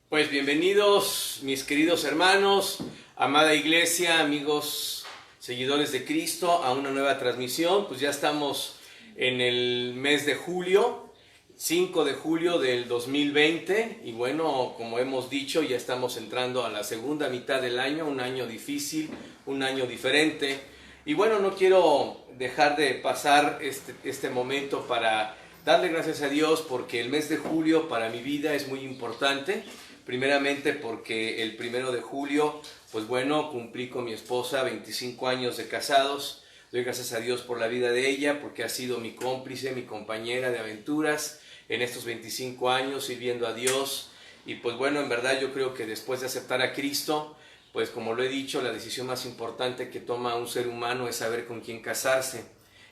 Pues bienvenidos mis queridos hermanos, amada iglesia, amigos, seguidores de Cristo, a una nueva transmisión. Pues ya estamos en el mes de julio, 5 de julio del 2020, y bueno, como hemos dicho, ya estamos entrando a la segunda mitad del año, un año difícil, un año diferente. Y bueno, no quiero dejar de pasar este momento para darle gracias a Dios, porque el mes de julio para mi vida es muy importante. Primeramente porque el 1 de julio, pues bueno, cumplí con mi esposa 25 años de casados. Doy gracias a Dios por la vida de ella, porque ha sido mi cómplice, mi compañera de aventuras en estos 25 años, sirviendo a Dios. Y pues bueno, en verdad yo creo que después de aceptar a Cristo, pues como lo he dicho, la decisión más importante que toma un ser humano es saber con quién casarse.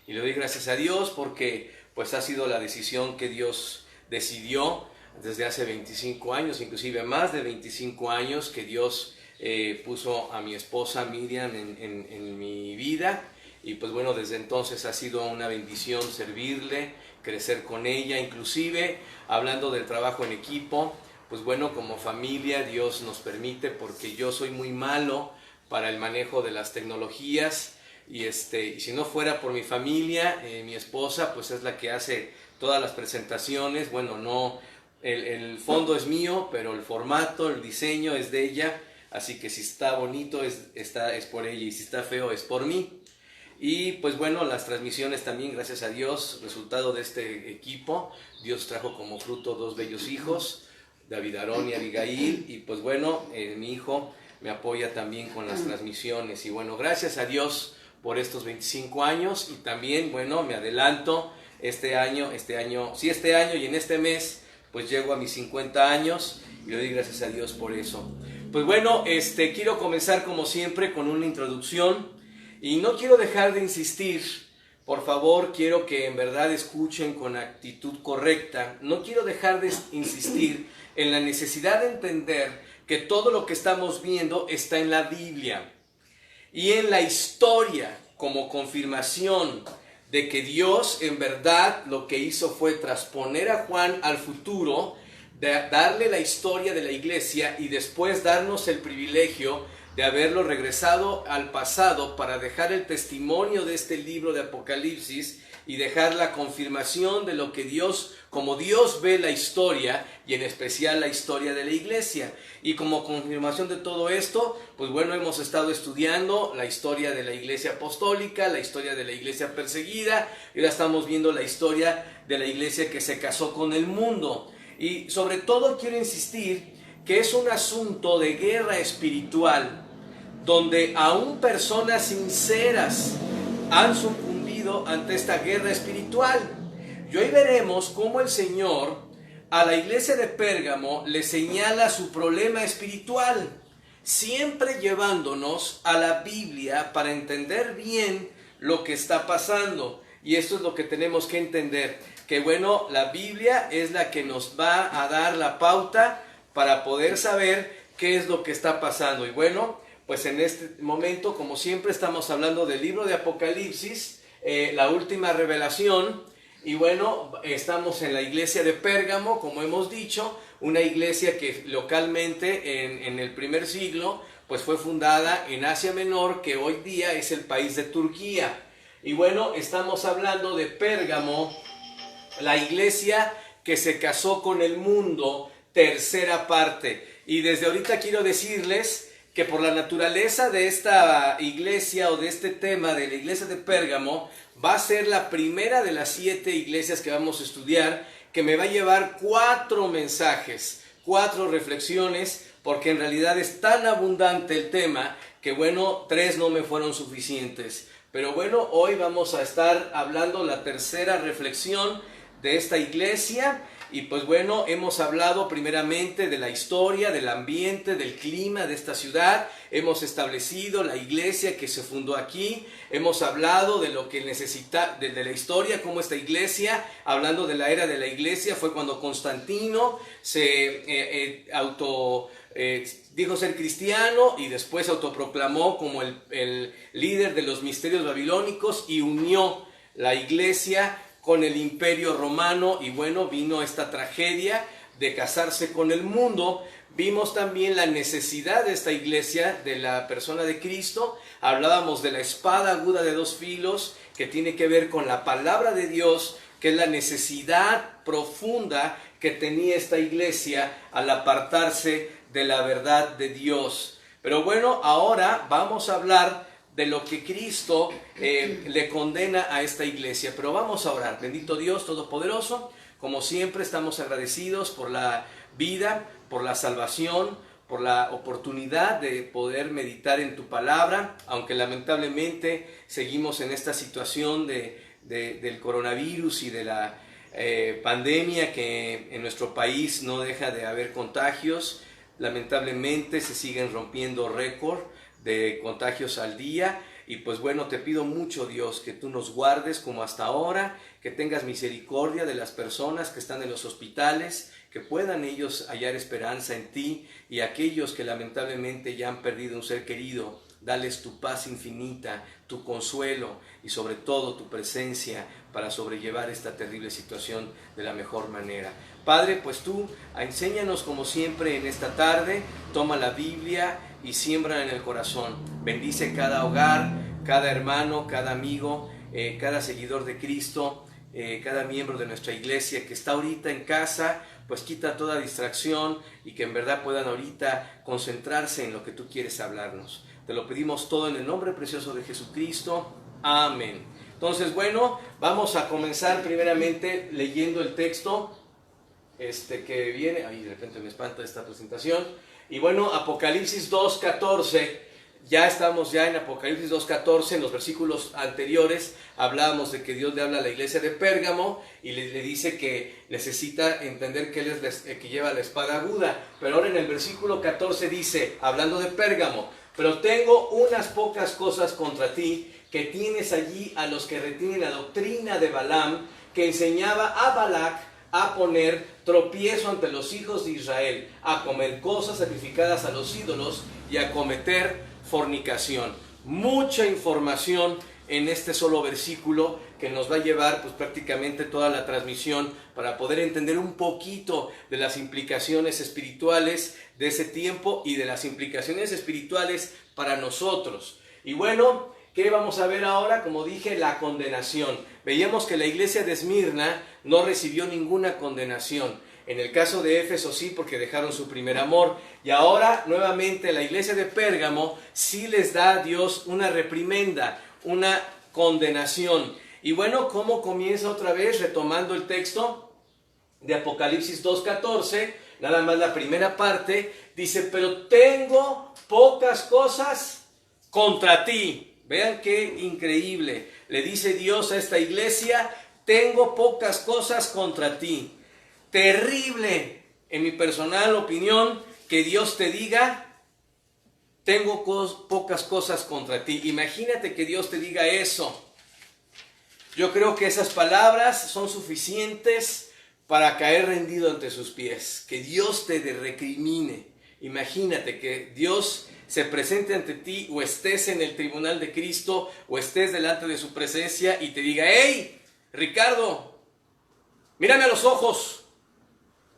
Y le doy gracias a Dios porque pues ha sido la decisión que Dios decidió desde hace 25 años, inclusive más de 25 años, que Dios puso a mi esposa Miriam en mi vida. Y pues bueno, desde entonces ha sido una bendición servirle, crecer con ella, inclusive hablando del trabajo en equipo. Pues bueno, como familia Dios nos permite, porque yo soy muy malo para el manejo de las tecnologías, y si no fuera por mi familia, mi esposa pues es la que hace todas las presentaciones. Bueno, no, el fondo es mío, pero el formato, el diseño es de ella, así que si está bonito es por ella, y si está feo es por mí. Y pues bueno, las transmisiones también, gracias a Dios, resultado de este equipo, Dios trajo como fruto 2 bellos hijos, David Aarón y Abigail. Y pues bueno, mi hijo me apoya también con las transmisiones. Y bueno, gracias a Dios por estos 25 años. Y también, bueno, me adelanto, este año y en este mes pues llego a mis 50 años, y le doy gracias a Dios por eso. Pues bueno, quiero comenzar como siempre con una introducción, y no quiero dejar de insistir. Por favor, quiero que en verdad escuchen con actitud correcta. No quiero dejar de insistir en la necesidad de entender que todo lo que estamos viendo está en la Biblia y en la historia, como confirmación de que Dios en verdad lo que hizo fue trasponer a Juan al futuro, de darle la historia de la iglesia y después darnos el privilegio de haberlo regresado al pasado para dejar el testimonio de este libro de Apocalipsis y dejar la confirmación de lo que Dios, como Dios ve la historia, y en especial la historia de la iglesia. Y como confirmación de todo esto, pues bueno, hemos estado estudiando la historia de la iglesia apostólica, la historia de la iglesia perseguida, y ahora estamos viendo la historia de la iglesia que se casó con el mundo. Y sobre todo quiero insistir que es un asunto de guerra espiritual, donde aún personas sinceras han sucumbido ante esta guerra espiritual. Y hoy veremos cómo el Señor a la iglesia de Pérgamo le señala su problema espiritual, siempre llevándonos a la Biblia para entender bien lo que está pasando. Y esto es lo que tenemos que entender, que bueno, la Biblia es la que nos va a dar la pauta para poder saber qué es lo que está pasando. Y bueno, pues en este momento, como siempre, estamos hablando del libro de Apocalipsis, la última revelación. Y bueno, estamos en la iglesia de Pérgamo, como hemos dicho, una iglesia que localmente en el primer siglo pues fue fundada en Asia Menor, que hoy día es el país de Turquía. Y bueno, estamos hablando de Pérgamo, la iglesia que se casó con el mundo, tercera parte. Y desde ahorita quiero decirles que por la naturaleza de esta iglesia, o de este tema de la iglesia de Pérgamo, va a ser la primera de las 7 iglesias que vamos a estudiar, que me va a llevar 4 mensajes, 4 reflexiones, porque en realidad es tan abundante el tema que bueno, 3 no me fueron suficientes. Pero bueno, hoy vamos a estar hablando la tercera reflexión de esta iglesia. Y pues bueno, hemos hablado primeramente de la historia, del ambiente, del clima de esta ciudad. Hemos establecido la iglesia que se fundó aquí. Hemos hablado de lo que necesita, de la historia, cómo esta iglesia, hablando de la era de la iglesia, fue cuando Constantino se dijo ser cristiano y después autoproclamó como el líder de los misterios babilónicos y unió la iglesia con el imperio romano. Y bueno, vino esta tragedia de casarse con el mundo, vimos también la necesidad de esta iglesia, de la persona de Cristo. Hablábamos de la espada aguda de dos filos, que tiene que ver con la palabra de Dios, que es la necesidad profunda que tenía esta iglesia al apartarse de la verdad de Dios. Pero bueno, ahora vamos a hablar de lo que Cristo le condena a esta iglesia. Pero vamos a orar. Bendito Dios Todopoderoso, como siempre estamos agradecidos por la vida, por la salvación, por la oportunidad de poder meditar en tu palabra, aunque lamentablemente seguimos en esta situación del coronavirus y de la pandemia, que en nuestro país no deja de haber contagios. Lamentablemente se siguen rompiendo récord de contagios al día. Y pues bueno, te pido mucho, Dios, que tú nos guardes como hasta ahora, que tengas misericordia de las personas que están en los hospitales, que puedan ellos hallar esperanza en ti, y aquellos que lamentablemente ya han perdido un ser querido, dales tu paz infinita, tu consuelo y sobre todo tu presencia para sobrellevar esta terrible situación de la mejor manera. Padre, pues tú enséñanos como siempre en esta tarde, toma la Biblia y siembra en el corazón. Bendice cada hogar, cada hermano, cada amigo, cada seguidor de Cristo, cada miembro de nuestra iglesia que está ahorita en casa. Pues quita toda distracción y que en verdad puedan ahorita concentrarse en lo que tú quieres hablarnos. Te lo pedimos todo en el nombre precioso de Jesucristo. Amén. Entonces, bueno, vamos a comenzar primeramente leyendo el texto que viene. Ay, de repente me espanta esta presentación. Y bueno, Apocalipsis 2:14. Ya estamos en Apocalipsis 2:14, en los versículos anteriores hablábamos de que Dios le habla a la iglesia de Pérgamo y le dice que necesita entender que Él es el que lleva la espada aguda. Pero ahora en el versículo 14 dice, hablando de Pérgamo, pero tengo unas pocas cosas contra ti, que tienes allí a los que retienen la doctrina de Balaam, que enseñaba a Balac a poner tropiezo ante los hijos de Israel, a comer cosas sacrificadas a los ídolos y a cometer fornicación. Mucha información en este solo versículo que nos va a llevar pues prácticamente toda la transmisión para poder entender un poquito de las implicaciones espirituales de ese tiempo y de las implicaciones espirituales para nosotros. Y bueno, ¿qué vamos a ver ahora? Como dije, la condenación. Veíamos que la iglesia de Esmirna no recibió ninguna condenación. En el caso de Éfeso sí, porque dejaron su primer amor. Y ahora, nuevamente, la iglesia de Pérgamo sí les da a Dios una reprimenda, una condenación. Y bueno, ¿cómo comienza otra vez? Retomando el texto de Apocalipsis 2:14, nada más la primera parte, dice, pero tengo pocas cosas contra ti. Vean qué increíble. Le dice Dios a esta iglesia, tengo pocas cosas contra ti. Terrible, en mi personal opinión, que Dios te diga, tengo pocas cosas contra ti. Imagínate que Dios te diga eso. Yo creo que esas palabras son suficientes para caer rendido ante sus pies. Que Dios te recrimine. Imagínate que Dios se presente ante ti, o estés en el tribunal de Cristo, o estés delante de su presencia y te diga, hey, Ricardo, mírame a los ojos.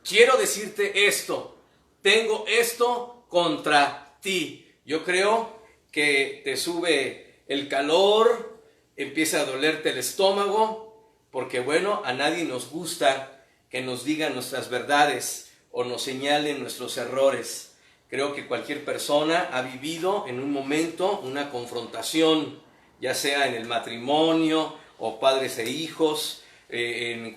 Quiero decirte esto, tengo esto contra ti. Yo creo que te sube el calor, empieza a dolerte el estómago, porque bueno, a nadie nos gusta que nos digan nuestras verdades o nos señalen nuestros errores. Creo que cualquier persona ha vivido en un momento una confrontación, ya sea en el matrimonio o padres e hijos, en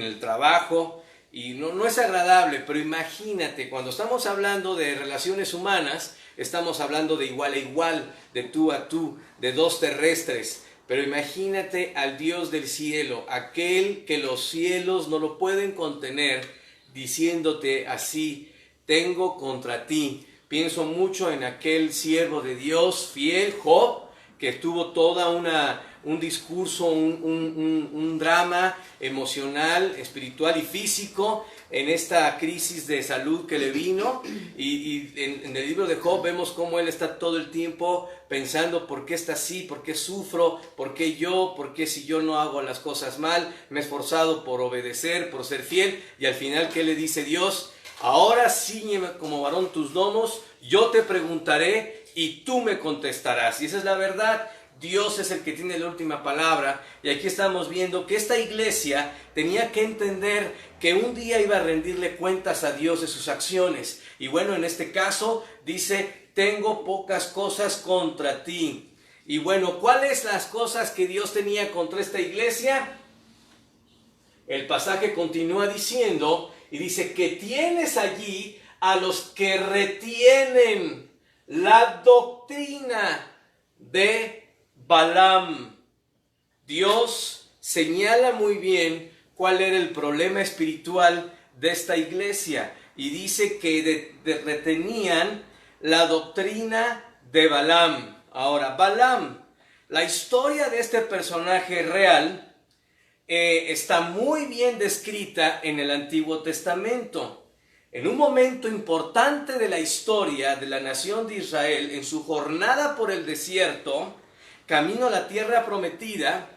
el trabajo. Y no es agradable, pero imagínate, cuando estamos hablando de relaciones humanas, estamos hablando de igual a igual, de tú a tú, de dos terrestres. Pero imagínate al Dios del cielo, aquel que los cielos no lo pueden contener, diciéndote así, tengo contra ti. Pienso mucho en aquel siervo de Dios fiel, Job, que tuvo toda una un discurso, un drama emocional, espiritual y físico en esta crisis de salud que le vino. Y en el libro de Job vemos cómo él está todo el tiempo pensando por qué está así, por qué sufro, por qué si yo no hago las cosas mal, me he esforzado por obedecer, por ser fiel. Y al final, ¿qué le dice Dios? Ahora ciñeme como varón tus lomos, yo te preguntaré y tú me contestarás. Y esa es la verdad. Dios es el que tiene la última palabra. Y aquí estamos viendo que esta iglesia tenía que entender que un día iba a rendirle cuentas a Dios de sus acciones. Y bueno, en este caso dice, tengo pocas cosas contra ti. Y bueno, ¿cuáles las cosas que Dios tenía contra esta iglesia? El pasaje continúa diciendo, y dice que tienes allí a los que retienen la doctrina de Balaam. Dios señala muy bien cuál era el problema espiritual de esta iglesia y dice que retenían la doctrina de Balaam. Ahora, Balaam, la historia de este personaje real está muy bien descrita en el Antiguo Testamento. En un momento importante de la historia de la nación de Israel, en su jornada por el desierto, camino a la tierra prometida,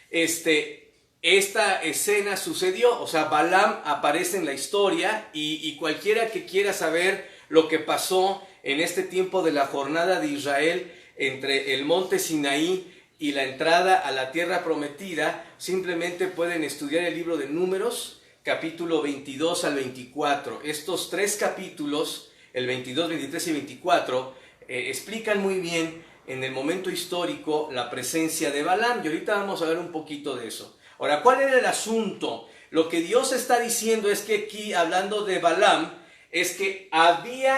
esta escena sucedió. O sea, Balaam aparece en la historia y cualquiera que quiera saber lo que pasó en este tiempo de la jornada de Israel entre el monte Sinaí y la entrada a la tierra prometida, simplemente pueden estudiar el libro de Números, capítulo 22 al 24. Estos tres capítulos, el 22, 23 y 24, explican muy bien en el momento histórico la presencia de Balaam. Y ahorita vamos a ver un poquito de eso. Ahora, ¿cuál era el asunto? Lo que Dios está diciendo es que aquí, hablando de Balaam, es que había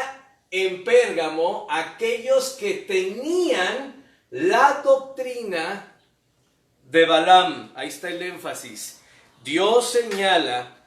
en Pérgamo aquellos que tenían la doctrina de Balaam. Ahí está el énfasis. Dios señala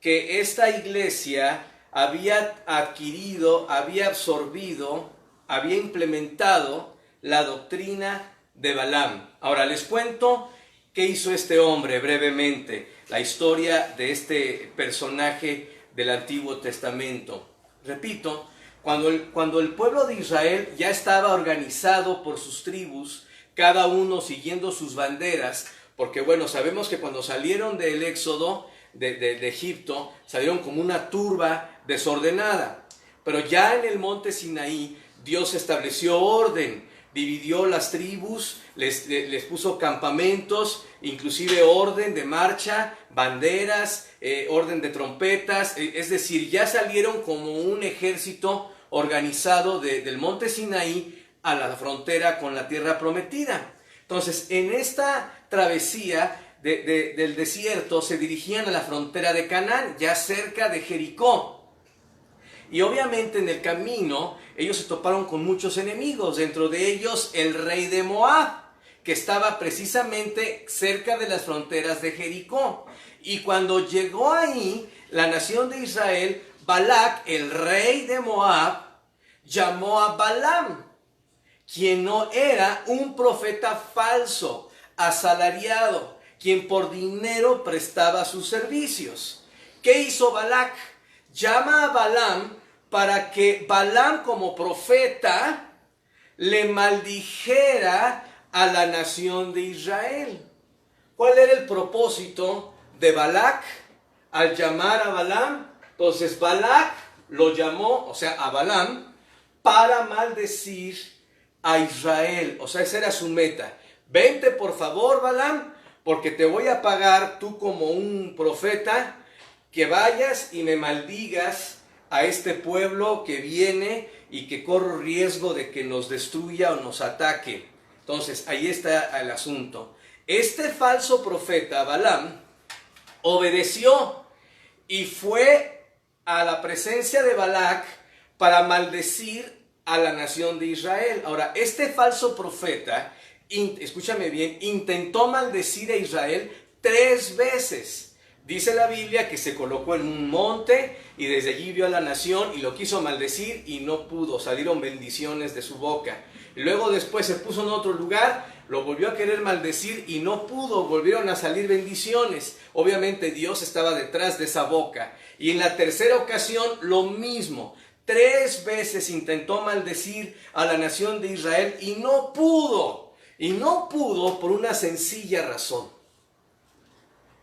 que esta iglesia había adquirido, había absorbido, había implementado la doctrina de Balaam. Ahora les cuento qué hizo este hombre brevemente, la historia de este personaje del Antiguo Testamento. Repito, cuando el pueblo de Israel ya estaba organizado por sus tribus, cada uno siguiendo sus banderas, porque bueno, sabemos que cuando salieron del éxodo de Egipto, salieron como una turba desordenada, pero ya en el monte Sinaí, Dios estableció orden, dividió las tribus, les puso campamentos, inclusive orden de marcha, banderas, orden de trompetas, es decir, ya salieron como un ejército organizado del monte Sinaí a la frontera con la tierra prometida. Entonces, en esta travesía del desierto se dirigían a la frontera de Canaán, ya cerca de Jericó. Y obviamente en el camino ellos se toparon con muchos enemigos, dentro de ellos el rey de Moab, que estaba precisamente cerca de las fronteras de Jericó. Y cuando llegó ahí la nación de Israel, Balac, el rey de Moab, llamó a Balaam, quien no era un profeta falso, asalariado, quien por dinero prestaba sus servicios. ¿Qué hizo Balac? Llama a Balaam para que Balaam como profeta le maldijera a la nación de Israel. ¿Cuál era el propósito de Balac al llamar a Balaam? Entonces Balac lo llamó, o sea, a Balaam, para maldecir a Israel. O sea, esa era su meta. Vente por favor, Balaam, porque te voy a pagar tú como un profeta, que vayas y me maldigas a este pueblo que viene y que corre riesgo de que nos destruya o nos ataque. Entonces, ahí está el asunto. Este falso profeta, Balaam, obedeció y fue a la presencia de Balac para maldecir a la nación de Israel. Ahora, este falso profeta, escúchame bien, intentó maldecir a Israel 3 veces. Dice la Biblia que se colocó en un monte y desde allí vio a la nación y lo quiso maldecir y no pudo, salieron bendiciones de su boca. Luego después se puso en otro lugar, lo volvió a querer maldecir y no pudo, volvieron a salir bendiciones. Obviamente Dios estaba detrás de esa boca. Y en la tercera ocasión lo mismo. 3 veces intentó maldecir a la nación de Israel y no pudo. Y no pudo por una sencilla razón.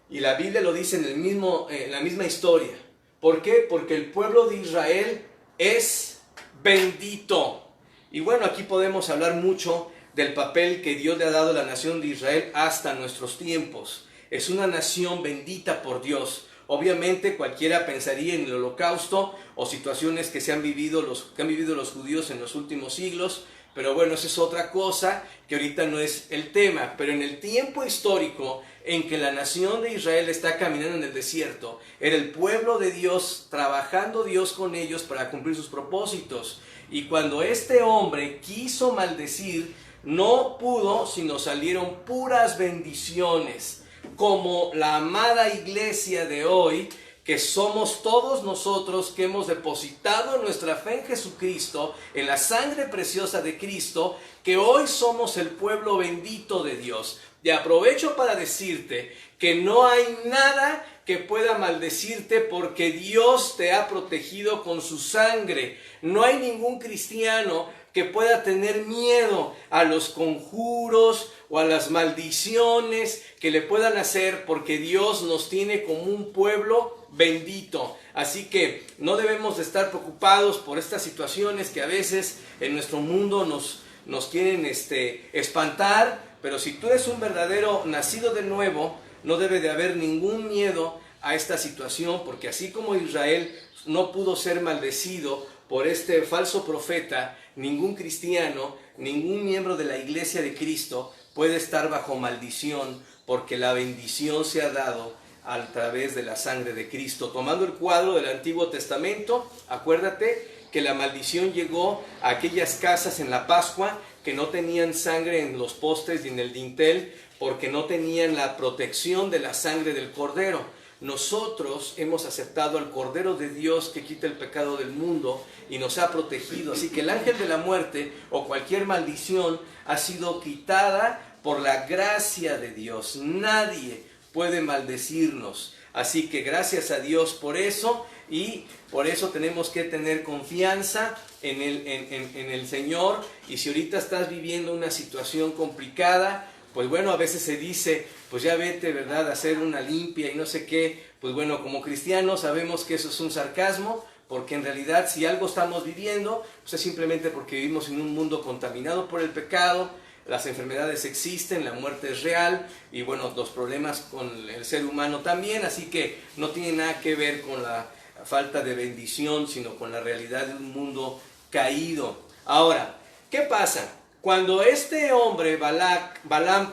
Y la Biblia lo dice en la misma historia. ¿Por qué? Porque el pueblo de Israel es bendito. Y bueno, aquí podemos hablar mucho del papel que Dios le ha dado a la nación de Israel hasta nuestros tiempos. Es una nación bendita por Dios. Obviamente cualquiera pensaría en el Holocausto o situaciones que han vivido los judíos en los últimos siglos, pero bueno, esa es otra cosa que ahorita no es el tema. Pero en el tiempo histórico en que la nación de Israel está caminando en el desierto, era el pueblo de Dios, trabajando Dios con ellos para cumplir sus propósitos. Y cuando este hombre quiso maldecir, no pudo, sino salieron puras bendiciones, como la amada iglesia de hoy, que somos todos nosotros que hemos depositado nuestra fe en Jesucristo, en la sangre preciosa de Cristo, que hoy somos el pueblo bendito de Dios. Y aprovecho para decirte que no hay nada que pueda maldecirte porque Dios te ha protegido con su sangre. No hay ningún cristiano que pueda tener miedo a los conjuros o a las maldiciones que le puedan hacer, porque Dios nos tiene como un pueblo bendito. Así que no debemos de estar preocupados por estas situaciones que a veces en nuestro mundo nos quieren espantar, pero si tú eres un verdadero nacido de nuevo, no debe de haber ningún miedo a esta situación, porque así como Israel no pudo ser maldecido por este falso profeta, ningún cristiano, ningún miembro de la iglesia de Cristo puede estar bajo maldición, porque la bendición se ha dado a través de la sangre de Cristo. Tomando el cuadro del Antiguo Testamento, acuérdate que la maldición llegó a aquellas casas en la Pascua que no tenían sangre en los postes y en el dintel, porque no tenían la protección de la sangre del Cordero. Nosotros hemos aceptado al Cordero de Dios que quita el pecado del mundo y nos ha protegido. Así que el ángel de la muerte o cualquier maldición ha sido quitada por la gracia de Dios. Nadie puede maldecirnos. Así que gracias a Dios por eso, y por eso tenemos que tener confianza en el Señor. Y si ahorita estás viviendo una situación complicada, pues bueno, a veces se dice, pues ya vete, ¿verdad?, a hacer una limpia y no sé qué. Pues bueno, como cristianos sabemos que eso es un sarcasmo, porque en realidad si algo estamos viviendo, pues es simplemente porque vivimos en un mundo contaminado por el pecado. Las enfermedades existen, la muerte es real y bueno, los problemas con el ser humano también, así que no tiene nada que ver con la falta de bendición, sino con la realidad de un mundo caído. Ahora, ¿qué pasa? Cuando este hombre, Balaam,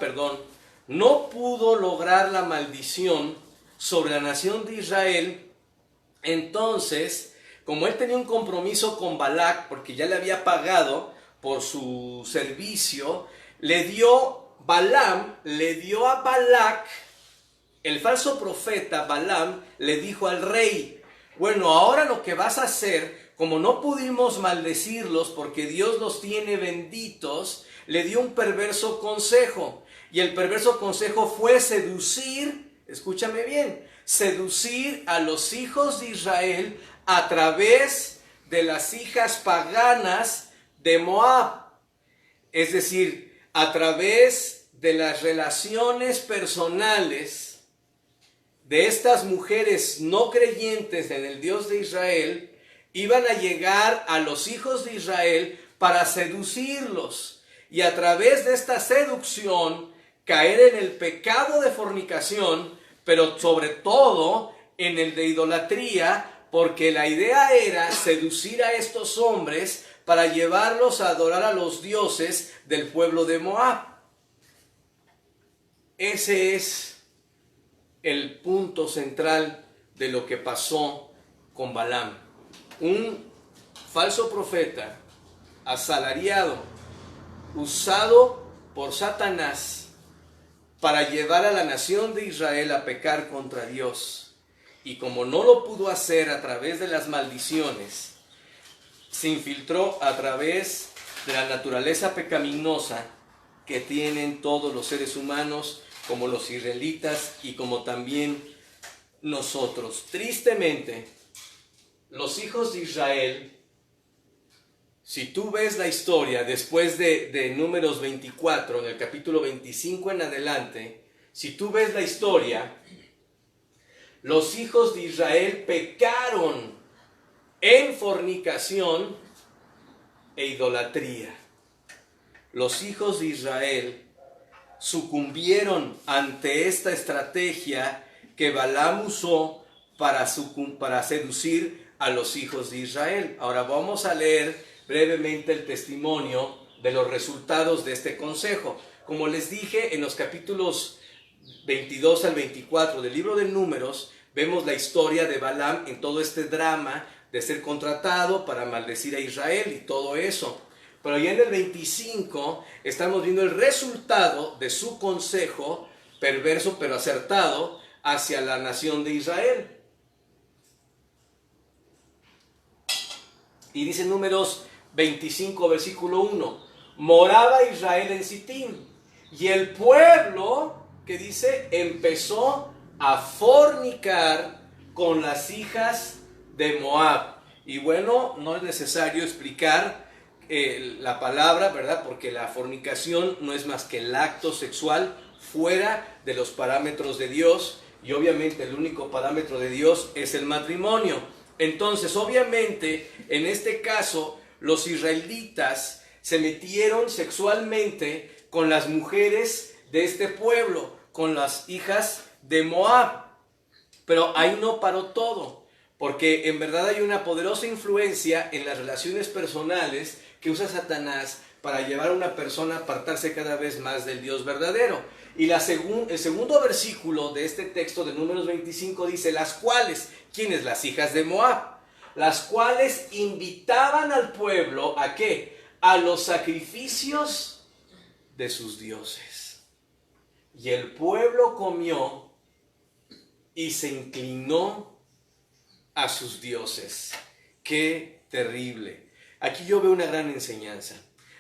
no pudo lograr la maldición sobre la nación de Israel, entonces, como él tenía un compromiso con Balac, porque ya le había pagado por su servicio, Balaam le dio a Balac, el falso profeta Balaam, le dijo al rey, bueno, ahora lo que vas a hacer, como no pudimos maldecirlos porque Dios los tiene benditos, le dio un perverso consejo. Y el perverso consejo fue seducir, escúchame bien, seducir a los hijos de Israel a través de las hijas paganas de Moab. Es decir, a través de las relaciones personales de estas mujeres no creyentes en el Dios de Israel, iban a llegar a los hijos de Israel para seducirlos. Y a través de esta seducción, caer en el pecado de fornicación, pero sobre todo en el de idolatría, porque la idea era seducir a estos hombres para llevarlos a adorar a los dioses del pueblo de Moab. Ese es el punto central de lo que pasó con Balaam. Un falso profeta, asalariado, usado por Satanás, para llevar a la nación de Israel a pecar contra Dios. Y como no lo pudo hacer a través de las maldiciones, se infiltró a través de la naturaleza pecaminosa que tienen todos los seres humanos, como los israelitas y como también nosotros. Tristemente, los hijos de Israel, si tú ves la historia después de Números 24, en el capítulo 25 en adelante, si tú ves la historia, los hijos de Israel pecaron en fornicación e idolatría. Los hijos de Israel sucumbieron ante esta estrategia que Balaam usó para seducir a los hijos de Israel. Ahora vamos a leer brevemente el testimonio de los resultados de este consejo. Como les dije, en los capítulos 22 al 24 del libro de Números, vemos la historia de Balaam en todo este drama de ser contratado para maldecir a Israel y todo eso. Pero ya en el 25 estamos viendo el resultado de su consejo perverso pero acertado hacia la nación de Israel. Y dice Números 25, versículo 1, moraba Israel en Sitim, y el pueblo, que dice, empezó a fornicar con las hijas de Moab. Y bueno, no es necesario explicar la palabra, ¿verdad? Porque la fornicación no es más que el acto sexual fuera de los parámetros de Dios, y obviamente el único parámetro de Dios es el matrimonio. Entonces, obviamente, en este caso, los israelitas se metieron sexualmente con las mujeres de este pueblo, con las hijas de Moab. Pero ahí no paró todo, porque en verdad hay una poderosa influencia en las relaciones personales que usa Satanás para llevar a una persona a apartarse cada vez más del Dios verdadero. Y el segundo versículo de este texto de Números 25 dice, las cuales, ¿quiénes? Las hijas de Moab, las cuales invitaban al pueblo, ¿a qué? A los sacrificios de sus dioses. Y el pueblo comió y se inclinó a sus dioses. ¡Qué terrible! Aquí yo veo una gran enseñanza.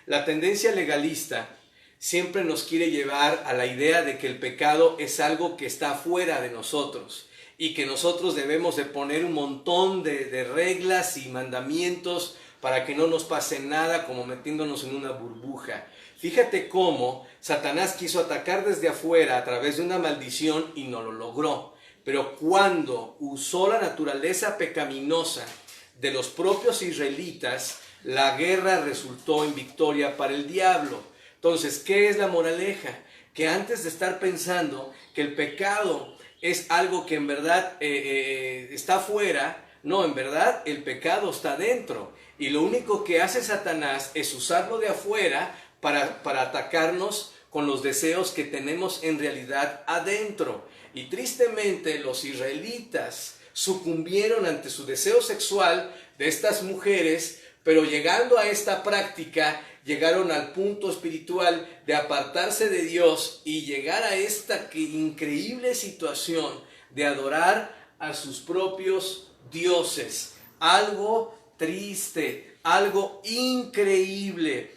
La tendencia legalista siempre nos quiere llevar a la idea de que el pecado es algo que está fuera de nosotros y que nosotros debemos de poner un montón de reglas y mandamientos para que no nos pase nada, como metiéndonos en una burbuja. Fíjate cómo Satanás quiso atacar desde afuera a través de una maldición y no lo logró. Pero cuando usó la naturaleza pecaminosa de los propios israelitas, la guerra resultó en victoria para el diablo. Entonces, ¿qué es la moraleja? Que antes de estar pensando que el pecado es algo que en verdad está afuera, no, en verdad el pecado está dentro. Y lo único que hace Satanás es usarlo de afuera para atacarnos con los deseos que tenemos en realidad adentro. Y tristemente los israelitas sucumbieron ante su deseo sexual de estas mujeres, pero llegando a esta práctica, llegaron al punto espiritual de apartarse de Dios y llegar a esta increíble situación de adorar a sus propios dioses. Algo triste, algo increíble.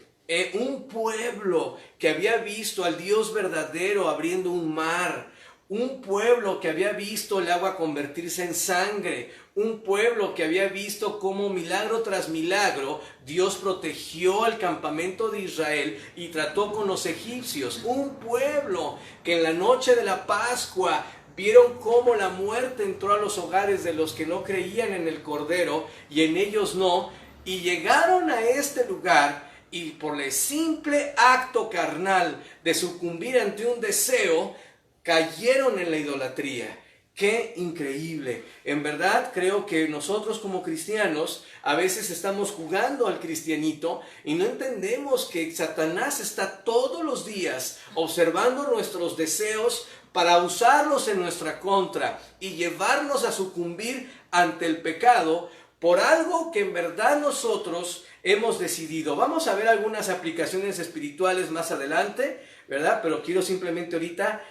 Un pueblo que había visto al Dios verdadero abriendo un mar, un pueblo que había visto el agua convertirse en sangre, un pueblo que había visto cómo milagro tras milagro Dios protegió al campamento de Israel y trató con los egipcios, un pueblo que en la noche de la Pascua vieron cómo la muerte entró a los hogares de los que no creían en el Cordero y en ellos no, y llegaron a este lugar y por el simple acto carnal de sucumbir ante un deseo, cayeron en la idolatría. ¡Qué increíble! En verdad creo que nosotros como cristianos a veces estamos jugando al cristianito y no entendemos que Satanás está todos los días observando nuestros deseos para usarlos en nuestra contra y llevarnos a sucumbir ante el pecado, por algo que en verdad nosotros hemos decidido. Vamos a ver algunas aplicaciones espirituales más adelante, ¿verdad? Pero quiero simplemente ahorita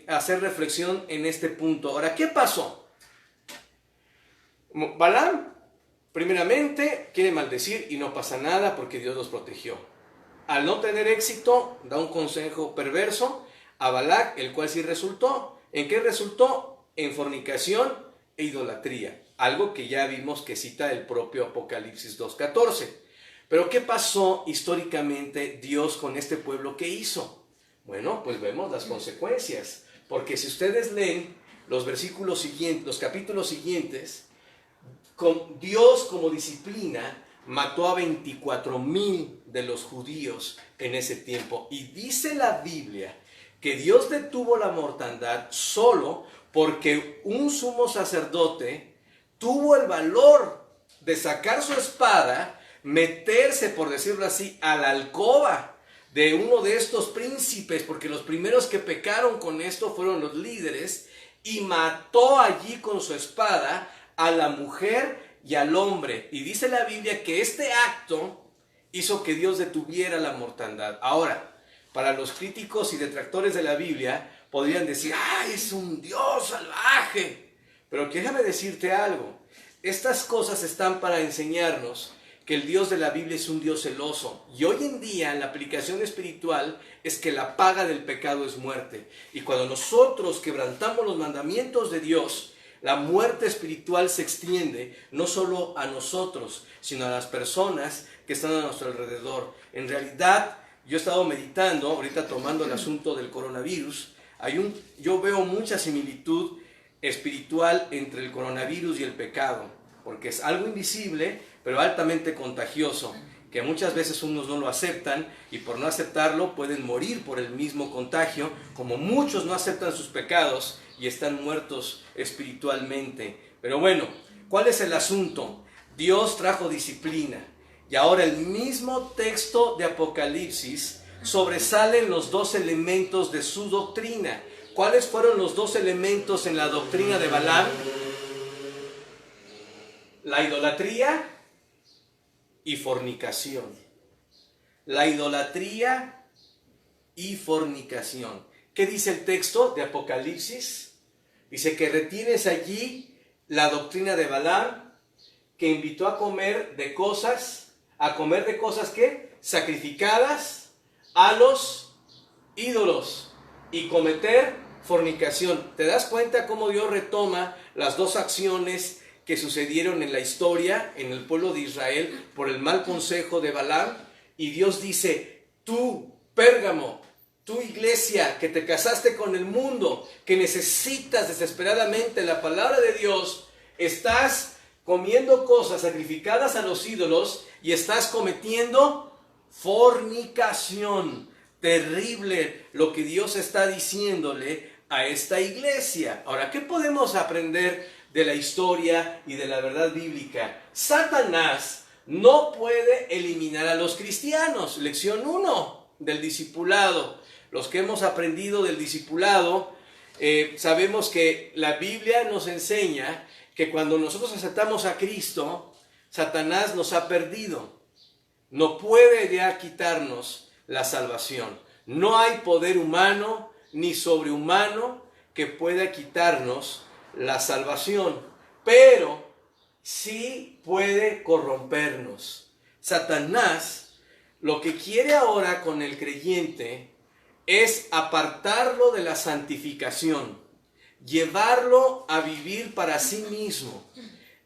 hacer reflexión en este punto. Ahora, ¿qué pasó? Balaam, primeramente, quiere maldecir y no pasa nada porque Dios los protegió. Al no tener éxito, da un consejo perverso a Balac, el cual sí resultó. ¿En qué resultó? En fornicación e idolatría. Algo que ya vimos que cita el propio Apocalipsis 2:14. Pero ¿qué pasó históricamente Dios con este pueblo? ¿Qué hizo? Bueno, pues vemos las consecuencias. Porque si ustedes leen los versículos siguientes, los capítulos siguientes, con Dios como disciplina mató a 24,000 de los judíos en ese tiempo. Y dice la Biblia que Dios detuvo la mortandad solo porque un sumo sacerdote tuvo el valor de sacar su espada, meterse, por decirlo así, a la alcoba de uno de estos príncipes, porque los primeros que pecaron con esto fueron los líderes, y mató allí con su espada a la mujer y al hombre. Y dice la Biblia que este acto hizo que Dios detuviera la mortandad. Ahora, para los críticos y detractores de la Biblia, podrían decir, ¡ay, es un Dios salvaje! Pero déjame decirte algo. Estas cosas están para enseñarnos que el Dios de la Biblia es un Dios celoso. Y hoy en día la aplicación espiritual es que la paga del pecado es muerte. Y cuando nosotros quebrantamos los mandamientos de Dios, la muerte espiritual se extiende no solo a nosotros, sino a las personas que están a nuestro alrededor. En realidad, yo he estado meditando, ahorita tomando el asunto del coronavirus, yo veo mucha similitud espiritual entre el coronavirus y el pecado, porque es algo invisible, pero altamente contagioso, que muchas veces unos no lo aceptan y por no aceptarlo pueden morir por el mismo contagio, como muchos no aceptan sus pecados y están muertos espiritualmente. Pero bueno, ¿cuál es el asunto? Dios trajo disciplina y ahora el mismo texto de Apocalipsis sobresalen los dos elementos de su doctrina. ¿Cuáles fueron los dos elementos en la doctrina de Balaam? La idolatría y fornicación. La idolatría y fornicación. ¿Qué dice el texto de Apocalipsis? Dice que retienes allí la doctrina de Balaam, que invitó a comer de cosas ¿qué? Sacrificadas a los ídolos y cometer fornicación. ¿Te das cuenta cómo Dios retoma las dos acciones que sucedieron en la historia, en el pueblo de Israel, por el mal consejo de Balaam? Y Dios dice, tú, Pérgamo, tú iglesia, que te casaste con el mundo, que necesitas desesperadamente la palabra de Dios, estás comiendo cosas sacrificadas a los ídolos y estás cometiendo fornicación. Terrible lo que Dios está diciéndole a esta iglesia. Ahora, ¿qué podemos aprender de la historia y de la verdad bíblica? Satanás no puede eliminar a los cristianos. Lección 1 del discipulado. Los que hemos aprendido del discipulado, sabemos que la Biblia nos enseña que cuando nosotros aceptamos a Cristo, Satanás nos ha perdido. No puede ya quitarnos la salvación. No hay poder humano ni sobrehumano que pueda quitarnos la salvación, pero sí puede corrompernos. Satanás lo que quiere ahora con el creyente es apartarlo de la santificación, llevarlo a vivir para sí mismo,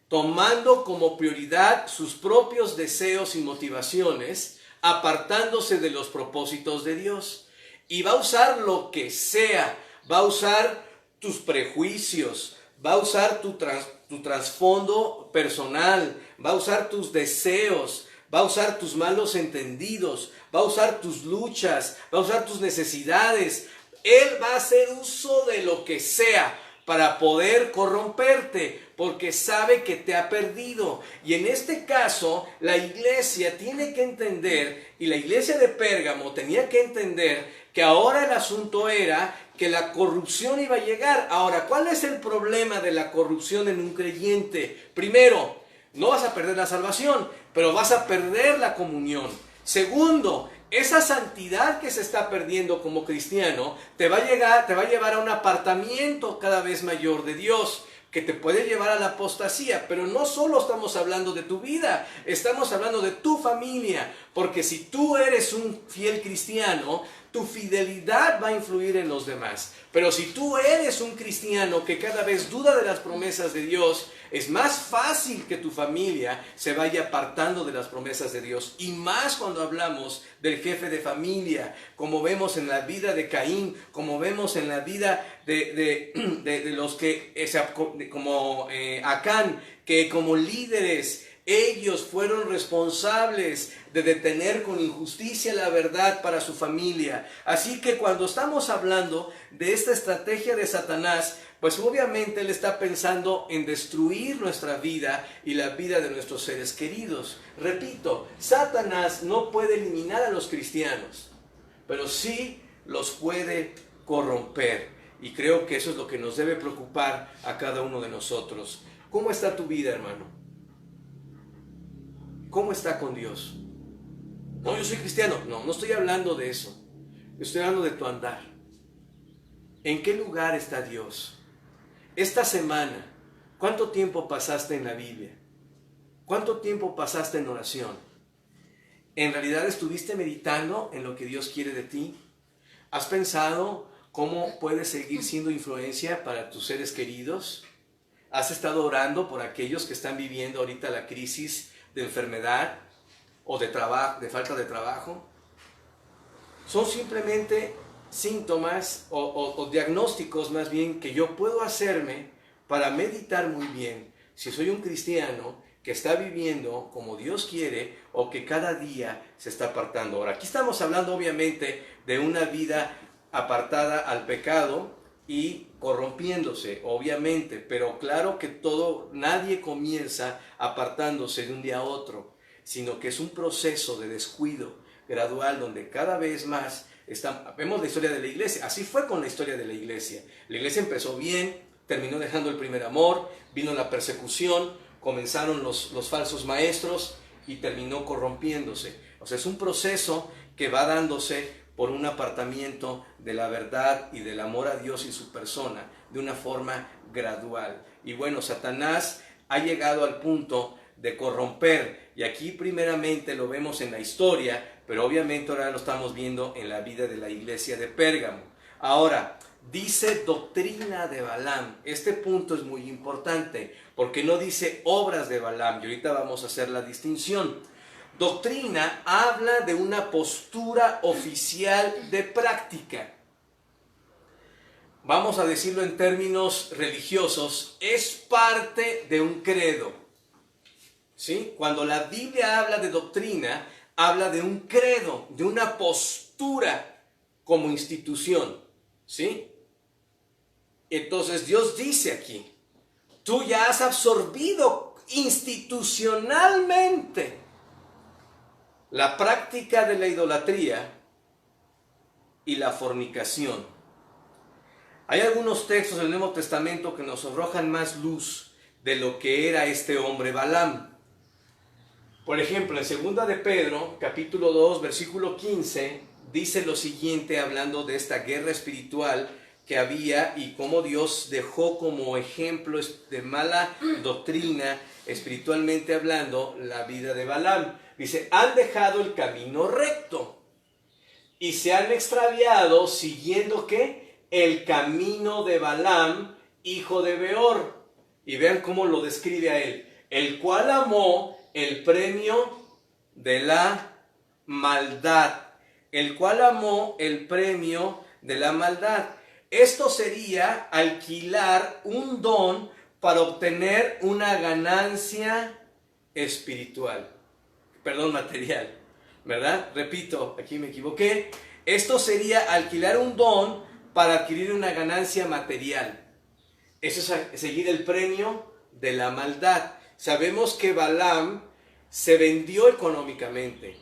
tomando como prioridad sus propios deseos y motivaciones, apartándose de los propósitos de Dios. Y va a usar lo que sea, va a usar tus prejuicios, va a usar tu trasfondo personal, va a usar tus deseos, va a usar tus malos entendidos, va a usar tus luchas, va a usar tus necesidades. Él va a hacer uso de lo que sea para poder corromperte, porque sabe que te ha perdido. Y en este caso, la iglesia tiene que entender, y la iglesia de Pérgamo tenía que entender, que ahora el asunto era que la corrupción iba a llegar. Ahora, ¿cuál es el problema de la corrupción en un creyente? Primero, no vas a perder la salvación, pero vas a perder la comunión. Segundo, esa santidad que se está perdiendo como cristiano te va a llevar a un apartamiento cada vez mayor de Dios, que te puede llevar a la apostasía. Pero no solo estamos hablando de tu vida, estamos hablando de tu familia, porque si tú eres un fiel cristiano, tu fidelidad va a influir en los demás. Pero si tú eres un cristiano que cada vez duda de las promesas de Dios, es más fácil que tu familia se vaya apartando de las promesas de Dios. Y más cuando hablamos del jefe de familia, como vemos en la vida de Caín, como vemos en la vida de los que, como Acán, que como líderes, ellos fueron responsables de detener con injusticia la verdad para su familia. Así que cuando estamos hablando de esta estrategia de Satanás, pues obviamente él está pensando en destruir nuestra vida y la vida de nuestros seres queridos. Repito, Satanás no puede eliminar a los cristianos, pero sí los puede corromper. Y creo que eso es lo que nos debe preocupar a cada uno de nosotros. ¿Cómo está tu vida, hermano? ¿Cómo está con Dios? No, yo soy cristiano. No, no estoy hablando de eso. Estoy hablando de tu andar. ¿En qué lugar está Dios? Esta semana, ¿cuánto tiempo pasaste en la Biblia? ¿Cuánto tiempo pasaste en oración? ¿En realidad estuviste meditando en lo que Dios quiere de ti? ¿Has pensado cómo puedes seguir siendo influencia para tus seres queridos? ¿Has estado orando por aquellos que están viviendo ahorita la crisis de enfermedad o de falta de trabajo? Son simplemente síntomas o diagnósticos más bien que yo puedo hacerme para meditar muy bien si soy un cristiano que está viviendo como Dios quiere o que cada día se está apartando. Ahora, aquí estamos hablando obviamente de una vida apartada al pecado y corrompiéndose, obviamente, pero claro que nadie comienza apartándose de un día a otro, sino que es un proceso de descuido gradual donde cada vez más vemos la historia de la iglesia. Así fue con la historia de la iglesia. La iglesia empezó bien, terminó dejando el primer amor, vino la persecución, comenzaron los falsos maestros y terminó corrompiéndose. O sea, es un proceso que va dándose por un apartamiento de la verdad y del amor a Dios y su persona de una forma gradual. Y bueno, Satanás ha llegado al punto de corromper, y aquí primeramente lo vemos en la historia, pero obviamente ahora lo estamos viendo en la vida de la iglesia de Pérgamo. Ahora, dice doctrina de Balaam. Este punto es muy importante, porque no dice obras de Balaam, y ahorita vamos a hacer la distinción. Doctrina habla de una postura oficial de práctica. Vamos a decirlo en términos religiosos, es parte de un credo. ¿Sí? Cuando la Biblia habla de doctrina, habla de un credo, de una postura como institución. ¿Sí? Entonces Dios dice aquí, tú ya has absorbido institucionalmente la práctica de la idolatría y la fornicación. Hay algunos textos del Nuevo Testamento que nos arrojan más luz de lo que era este hombre Balaam. Por ejemplo, en 2 de Pedro, capítulo 2, versículo 15, dice lo siguiente hablando de esta guerra espiritual que había y cómo Dios dejó como ejemplo de mala doctrina, espiritualmente hablando, la vida de Balaam. Dice, han dejado el camino recto y se han extraviado siguiendo, ¿qué? El camino de Balaam, hijo de Beor. Y vean cómo lo describe a él. El cual amó el premio de la maldad. El cual amó el premio de la maldad. Esto sería alquilar un don para obtener una ganancia espiritual. Perdón, material, ¿verdad? Repito, aquí me equivoqué. Esto sería alquilar un don para adquirir una ganancia material. Eso es seguir el premio de la maldad. Sabemos que Balaam se vendió económicamente.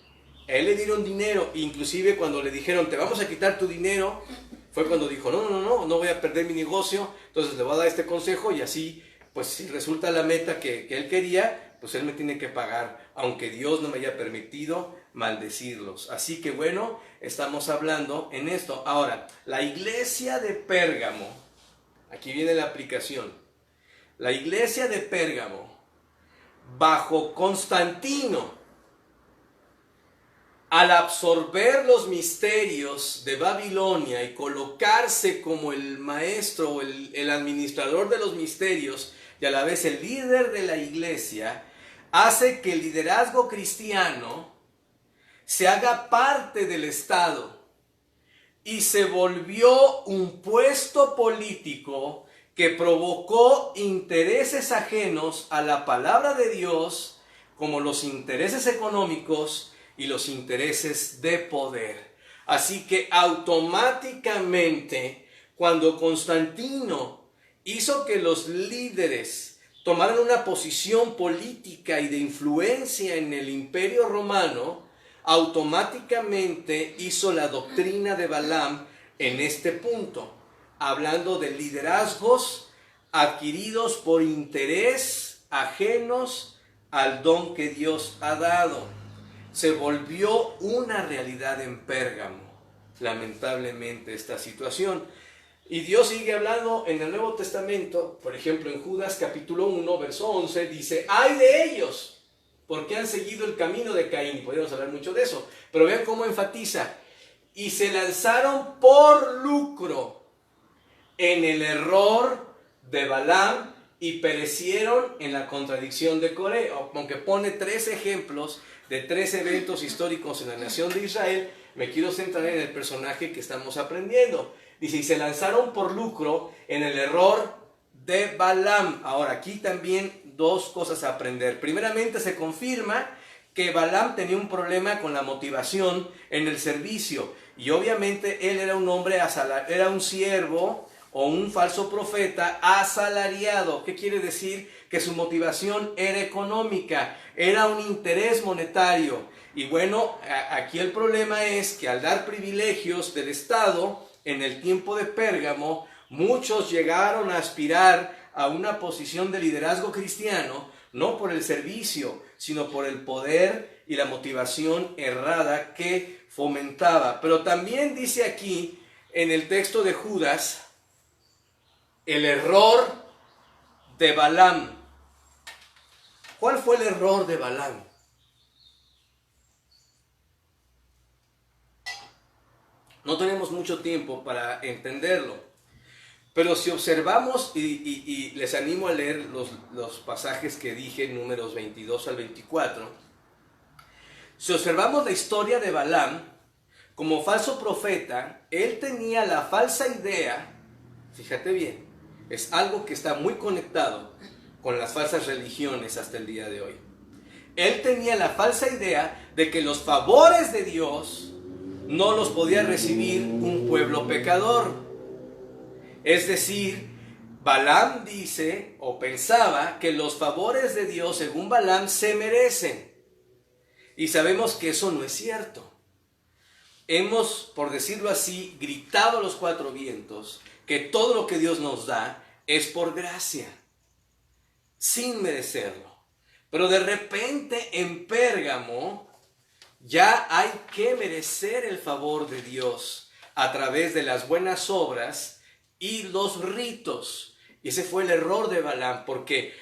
A él le dieron dinero, inclusive cuando le dijeron, te vamos a quitar tu dinero, fue cuando dijo, no voy a perder mi negocio, entonces le voy a dar este consejo y así, pues si resulta la meta que él quería, pues Él me tiene que pagar, aunque Dios no me haya permitido maldecirlos. Así que bueno, estamos hablando en esto. Ahora, la iglesia de Pérgamo, aquí viene la aplicación. La iglesia de Pérgamo, bajo Constantino, al absorber los misterios de Babilonia y colocarse como el maestro o el administrador de los misterios y a la vez el líder de la iglesia, hace que el liderazgo cristiano se haga parte del Estado y se volvió un puesto político que provocó intereses ajenos a la palabra de Dios, como los intereses económicos y los intereses de poder. Así que automáticamente, cuando Constantino hizo que los líderes tomaran una posición política y de influencia en el Imperio Romano, automáticamente hizo la doctrina de Balaam en este punto, hablando de liderazgos adquiridos por interés ajenos al don que Dios ha dado. Se volvió una realidad en Pérgamo, lamentablemente, esta situación. Y Dios sigue hablando en el Nuevo Testamento, por ejemplo en Judas capítulo 1, verso 11, dice: ¡ay de ellos! Porque han seguido el camino de Caín. Podríamos hablar mucho de eso, pero vean cómo enfatiza: y se lanzaron por lucro en el error de Balaam y perecieron en la contradicción de Coré. Aunque pone 3 ejemplos de 3 eventos históricos en la nación de Israel, me quiero centrar en el personaje que estamos aprendiendo. Dice: y se lanzaron por lucro en el error de Balaam. Ahora, aquí también 2 cosas a aprender. Primeramente, se confirma que Balaam tenía un problema con la motivación en el servicio. Y obviamente él era un hombre era un siervo o un falso profeta asalariado. ¿Qué quiere decir? Que su motivación era económica, era un interés monetario. Y bueno, aquí el problema es que al dar privilegios del Estado, en el tiempo de Pérgamo, muchos llegaron a aspirar a una posición de liderazgo cristiano, no por el servicio, sino por el poder y la motivación errada que fomentaba. Pero también dice aquí, en el texto de Judas, el error de Balaam. ¿Cuál fue el error de Balaam? No tenemos mucho tiempo para entenderlo, pero si observamos, y les animo a leer los pasajes que dije, números 22 al 24, si observamos la historia de Balaam, como falso profeta, él tenía la falsa idea, fíjate bien, es algo que está muy conectado con las falsas religiones hasta el día de hoy. Él tenía la falsa idea de que los favores de Dios no los podía recibir un pueblo pecador. Es decir, Balaam dice o pensaba que los favores de Dios, según Balaam, se merecen. Y sabemos que eso no es cierto. Hemos, por decirlo así, gritado a los 4 vientos que todo lo que Dios nos da es por gracia, sin merecerlo. Pero de repente en Pérgamo ya hay que merecer el favor de Dios a través de las buenas obras y los ritos. Y ese fue el error de Balaam, porque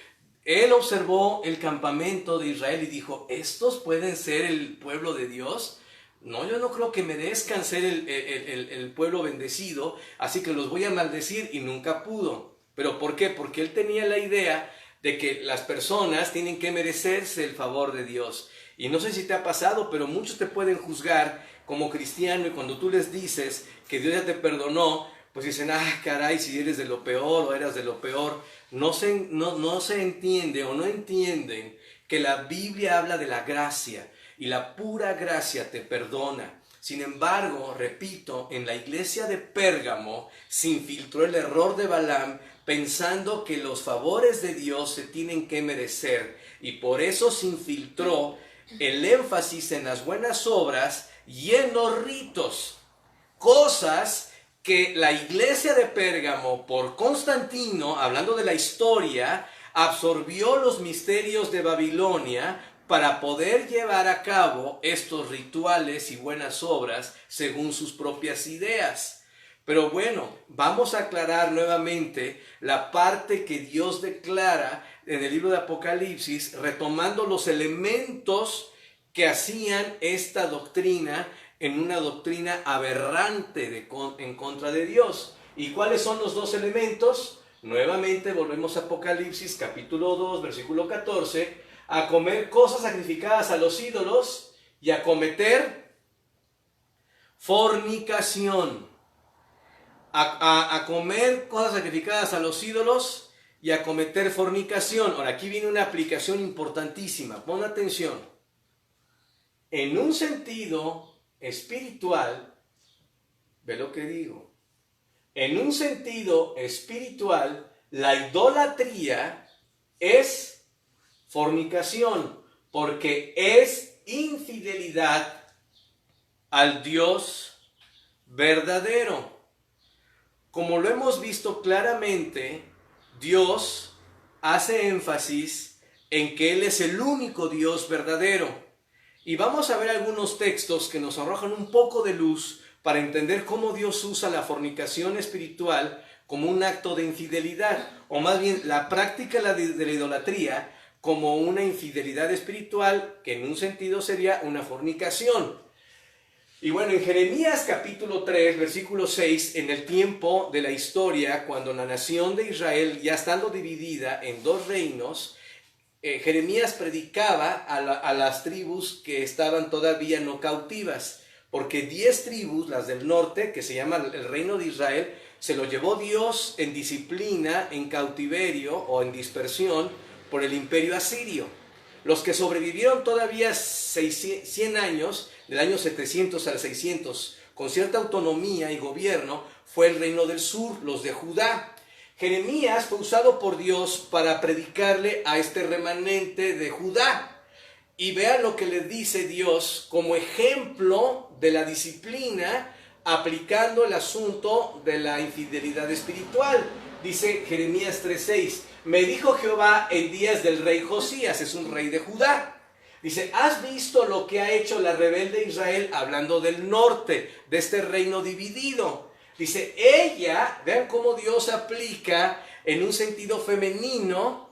él observó el campamento de Israel y dijo: ¿estos pueden ser el pueblo de Dios? No, yo no creo que merezcan ser el pueblo bendecido, así que los voy a maldecir, y nunca pudo. ¿Pero por qué? Porque él tenía la idea de que las personas tienen que merecerse el favor de Dios. Y no sé si te ha pasado, pero muchos te pueden juzgar como cristiano, y cuando tú les dices que Dios ya te perdonó, pues dicen: ah, caray, si eres de lo peor o eras de lo peor. No se entiende o no entienden que la Biblia habla de la gracia, y la pura gracia te perdona. Sin embargo, repito, en la iglesia de Pérgamo se infiltró el error de Balaam, pensando que los favores de Dios se tienen que merecer, y por eso se infiltró el énfasis en las buenas obras y en los ritos, cosas que la iglesia de Pérgamo, por Constantino, hablando de la historia, absorbió los misterios de Babilonia para poder llevar a cabo estos rituales y buenas obras según sus propias ideas. Pero bueno, vamos a aclarar nuevamente la parte que Dios declara en el libro de Apocalipsis, retomando los elementos que hacían esta doctrina en una doctrina aberrante en contra de Dios. ¿Y cuáles son los dos elementos? Nuevamente volvemos a Apocalipsis capítulo 2, versículo 14, a comer cosas sacrificadas a los ídolos y a cometer fornicación. A comer cosas sacrificadas a los ídolos y a cometer fornicación. Ahora, aquí viene una aplicación importantísima. Pon atención. En un sentido espiritual, ve lo que digo. En un sentido espiritual, la idolatría es fornicación, porque es infidelidad al Dios verdadero. Como lo hemos visto claramente, Dios hace énfasis en que Él es el único Dios verdadero. Y vamos a ver algunos textos que nos arrojan un poco de luz para entender cómo Dios usa la fornicación espiritual como un acto de infidelidad, o más bien la práctica de la idolatría como una infidelidad espiritual, que en un sentido sería una fornicación. Y bueno, en Jeremías capítulo 3, versículo 6, en el tiempo de la historia, cuando la nación de Israel, ya estando dividida en dos reinos, Jeremías predicaba a las tribus que estaban todavía no cautivas, porque 10 tribus, las del norte, que se llama el reino de Israel, se lo llevó Dios en disciplina, en cautiverio o en dispersión por el imperio asirio. Los que sobrevivieron todavía 100 años, del año 700 al 600, con cierta autonomía y gobierno, fue el reino del sur, los de Judá. Jeremías fue usado por Dios para predicarle a este remanente de Judá. Y vean lo que le dice Dios como ejemplo de la disciplina, aplicando el asunto de la infidelidad espiritual. Dice Jeremías 3:6, me dijo Jehová en días del rey Josías, es un rey de Judá. Dice, ¿has visto lo que ha hecho la rebelde Israel? Hablando del norte, de este reino dividido. Dice, ella, vean cómo Dios aplica en un sentido femenino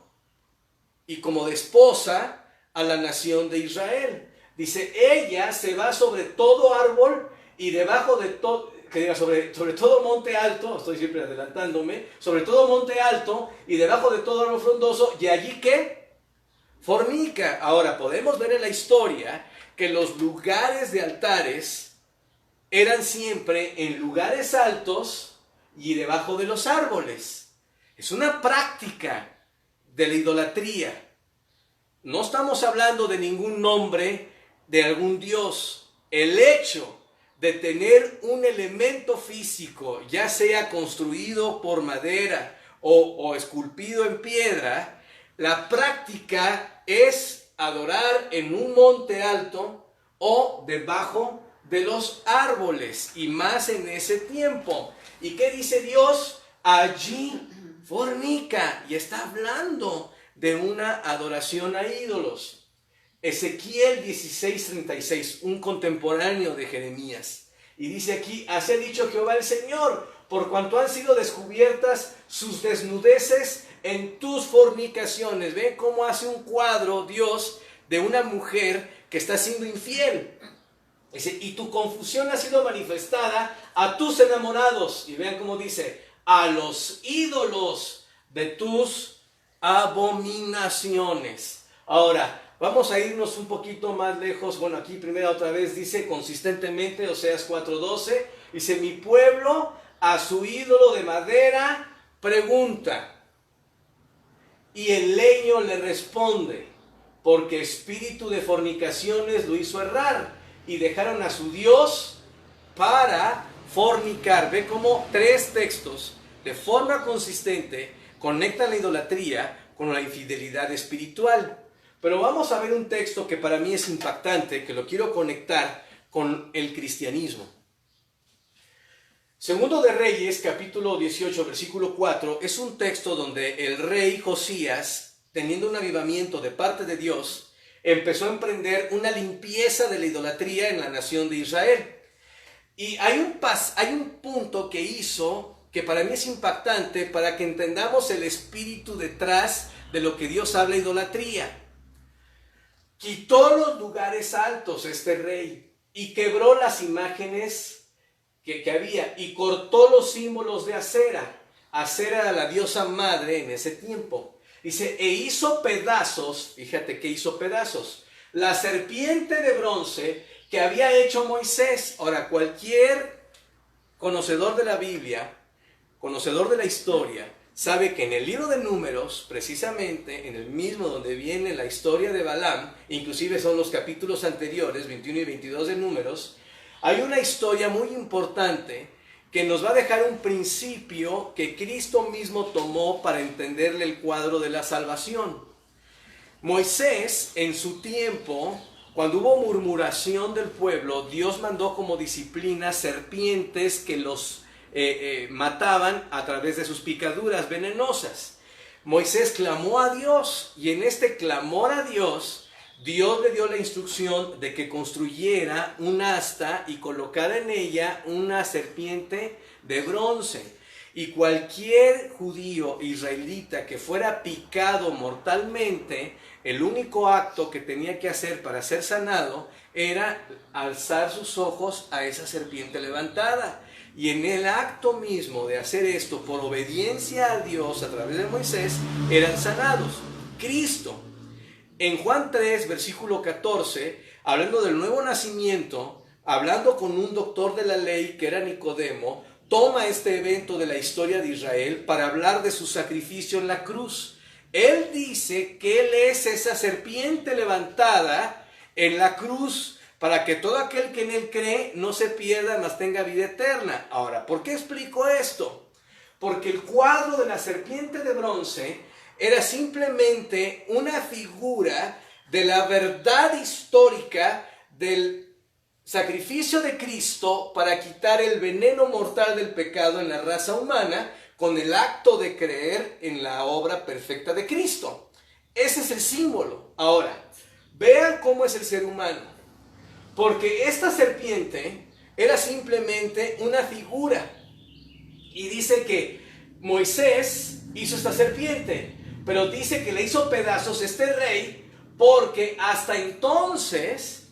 y como de esposa a la nación de Israel. Dice, ella se va sobre todo árbol y debajo de todo, que diga, sobre todo monte alto, estoy siempre adelantándome, sobre todo monte alto y debajo de todo árbol frondoso, y allí ¿qué? Fornica. Ahora, podemos ver en la historia que los lugares de altares eran siempre en lugares altos y debajo de los árboles. Es una práctica de la idolatría. No estamos hablando de ningún nombre de algún dios. El hecho de tener un elemento físico, ya sea construido por madera o esculpido en piedra, la práctica es adorar en un monte alto o debajo de los árboles, y más en ese tiempo. ¿Y qué dice Dios? Allí fornica, y está hablando de una adoración a ídolos. Ezequiel 16:36, un contemporáneo de Jeremías, y dice aquí, así ha dicho Jehová el Señor, por cuanto han sido descubiertas sus desnudeces en tus fornicaciones. Ve cómo hace un cuadro Dios de una mujer que está siendo infiel. Dice, y tu confusión ha sido manifestada a tus enamorados. Y vean cómo dice, a los ídolos de tus abominaciones. Ahora, vamos a irnos un poquito más lejos. Bueno, aquí primero otra vez dice consistentemente, Oseas 4:12, dice, mi pueblo a su ídolo de madera pregunta, y el leño le responde, porque espíritu de fornicaciones lo hizo errar, y dejaron a su Dios para fornicar. Ve cómo 3 textos de forma consistente conectan la idolatría con la infidelidad espiritual. Pero vamos a ver un texto que para mí es impactante, que lo quiero conectar con el cristianismo. Segundo de Reyes, capítulo 18, versículo 4, es un texto donde el rey Josías teniendo un avivamiento de parte de Dios, empezó a emprender una limpieza de la idolatría en la nación de Israel. Y hay un punto que hizo que para mí es impactante para que entendamos el espíritu detrás de lo que Dios habla de idolatría. Quitó los lugares altos este rey y quebró las imágenes que había y cortó los símbolos de Acera. Acera era la diosa madre en ese tiempo. Dice, e hizo pedazos, fíjate que hizo pedazos, la serpiente de bronce que había hecho Moisés. Ahora, cualquier conocedor de la Biblia, conocedor de la historia, sabe que en el libro de Números, precisamente en el mismo donde viene la historia de Balaam, inclusive son los capítulos anteriores, 21 y 22 de Números, hay una historia muy importante que nos va a dejar un principio que Cristo mismo tomó para entenderle el cuadro de la salvación. Moisés, en su tiempo, cuando hubo murmuración del pueblo, Dios mandó como disciplina serpientes que los mataban a través de sus picaduras venenosas. Moisés clamó a Dios y en este clamor a Dios, Dios le dio la instrucción de que construyera un asta y colocara en ella una serpiente de bronce. Y cualquier judío israelita que fuera picado mortalmente, el único acto que tenía que hacer para ser sanado era alzar sus ojos a esa serpiente levantada. Y en el acto mismo de hacer esto por obediencia a Dios a través de Moisés, eran sanados. Cristo, en Juan 3, versículo 14, hablando del nuevo nacimiento, hablando con un doctor de la ley que era Nicodemo, toma este evento de la historia de Israel para hablar de su sacrificio en la cruz. Él dice que Él es esa serpiente levantada en la cruz para que todo aquel que en Él cree no se pierda, mas tenga vida eterna. Ahora, ¿por qué explico esto? Porque el cuadro de la serpiente de bronce era simplemente una figura de la verdad histórica del sacrificio de Cristo para quitar el veneno mortal del pecado en la raza humana con el acto de creer en la obra perfecta de Cristo. Ese es el símbolo. Ahora, vean cómo es el ser humano. Porque esta serpiente era simplemente una figura. Y dice que Moisés hizo esta serpiente, pero dice que le hizo pedazos este rey porque hasta entonces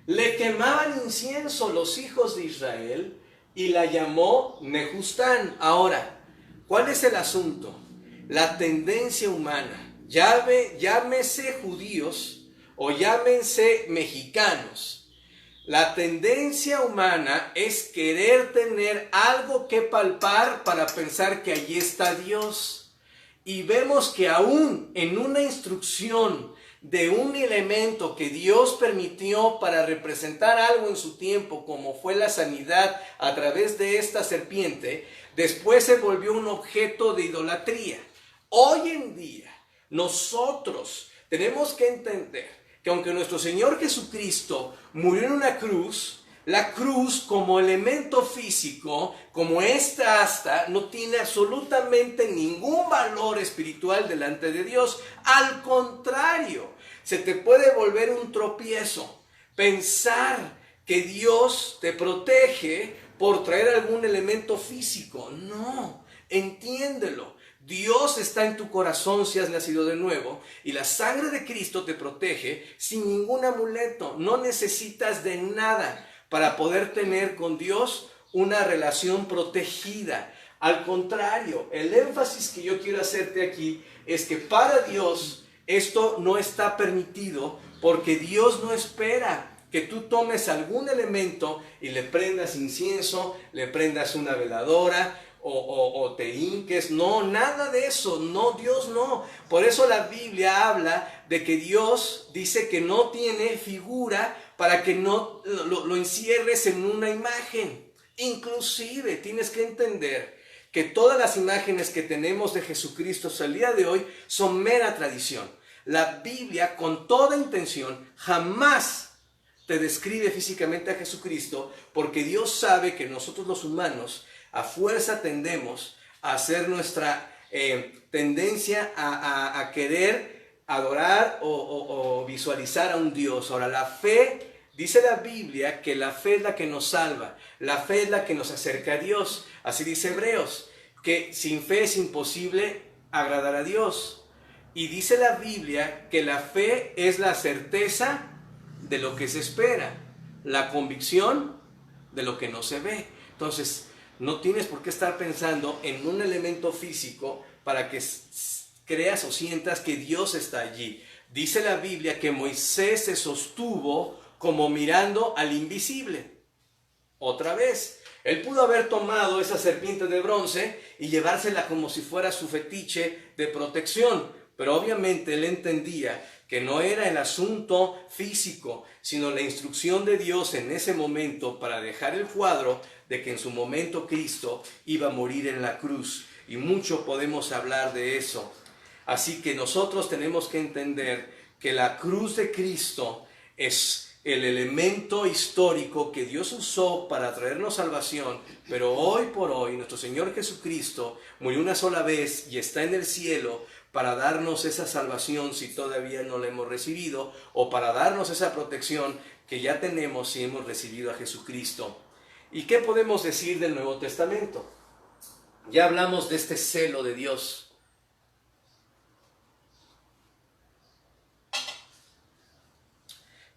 le quemaban incienso los hijos de Israel y la llamó Nehustán. Ahora, ¿cuál es el asunto? La tendencia humana, llámese judíos o llámense mexicanos. La tendencia humana es querer tener algo que palpar para pensar que allí está Dios. Y vemos que aún en una instrucción de un elemento que Dios permitió para representar algo en su tiempo, como fue la sanidad a través de esta serpiente, después se volvió un objeto de idolatría. Hoy en día, nosotros tenemos que entender que aunque nuestro Señor Jesucristo murió en una cruz, la cruz como elemento físico, como esta asta, no tiene absolutamente ningún valor espiritual delante de Dios. Al contrario, se te puede volver un tropiezo. Pensar que Dios te protege por traer algún elemento físico. No, entiéndelo. Dios está en tu corazón si has nacido de nuevo y la sangre de Cristo te protege sin ningún amuleto. No necesitas de nada para poder tener con Dios una relación protegida. Al contrario, el énfasis que yo quiero hacerte aquí es que para Dios esto no está permitido porque Dios no espera que tú tomes algún elemento y le prendas incienso, le prendas una veladora o te hinques. No, nada de eso. No, Dios no. Por eso la Biblia habla de que Dios dice que no tiene figura para que no lo encierres en una imagen. Inclusive tienes que entender que todas las imágenes que tenemos de Jesucristo hasta el día de hoy son mera tradición. La Biblia, con toda intención, jamás te describe físicamente a Jesucristo, porque Dios sabe que nosotros los humanos a fuerza tendemos a hacer nuestra tendencia a querer adorar o visualizar a un Dios. Ahora, la fe, dice la Biblia que la fe es la que nos salva, la fe es la que nos acerca a Dios. Así dice Hebreos, que sin fe es imposible agradar a Dios. Y dice la Biblia que la fe es la certeza de lo que se espera, la convicción de lo que no se ve. Entonces, no tienes por qué estar pensando en un elemento físico para que creas o sientas que Dios está allí. Dice la Biblia que Moisés se sostuvo como mirando al invisible. Otra vez, él pudo haber tomado esa serpiente de bronce y llevársela como si fuera su fetiche de protección, pero obviamente él entendía que no era el asunto físico, sino la instrucción de Dios en ese momento para dejar el cuadro de que en su momento Cristo iba a morir en la cruz. Y mucho podemos hablar de eso. Así que nosotros tenemos que entender que la cruz de Cristo es el elemento histórico que Dios usó para traernos salvación, pero hoy por hoy nuestro Señor Jesucristo murió una sola vez y está en el cielo para darnos esa salvación si todavía no la hemos recibido, o para darnos esa protección que ya tenemos si hemos recibido a Jesucristo. ¿Y qué podemos decir del Nuevo Testamento? Ya hablamos de este celo de Dios.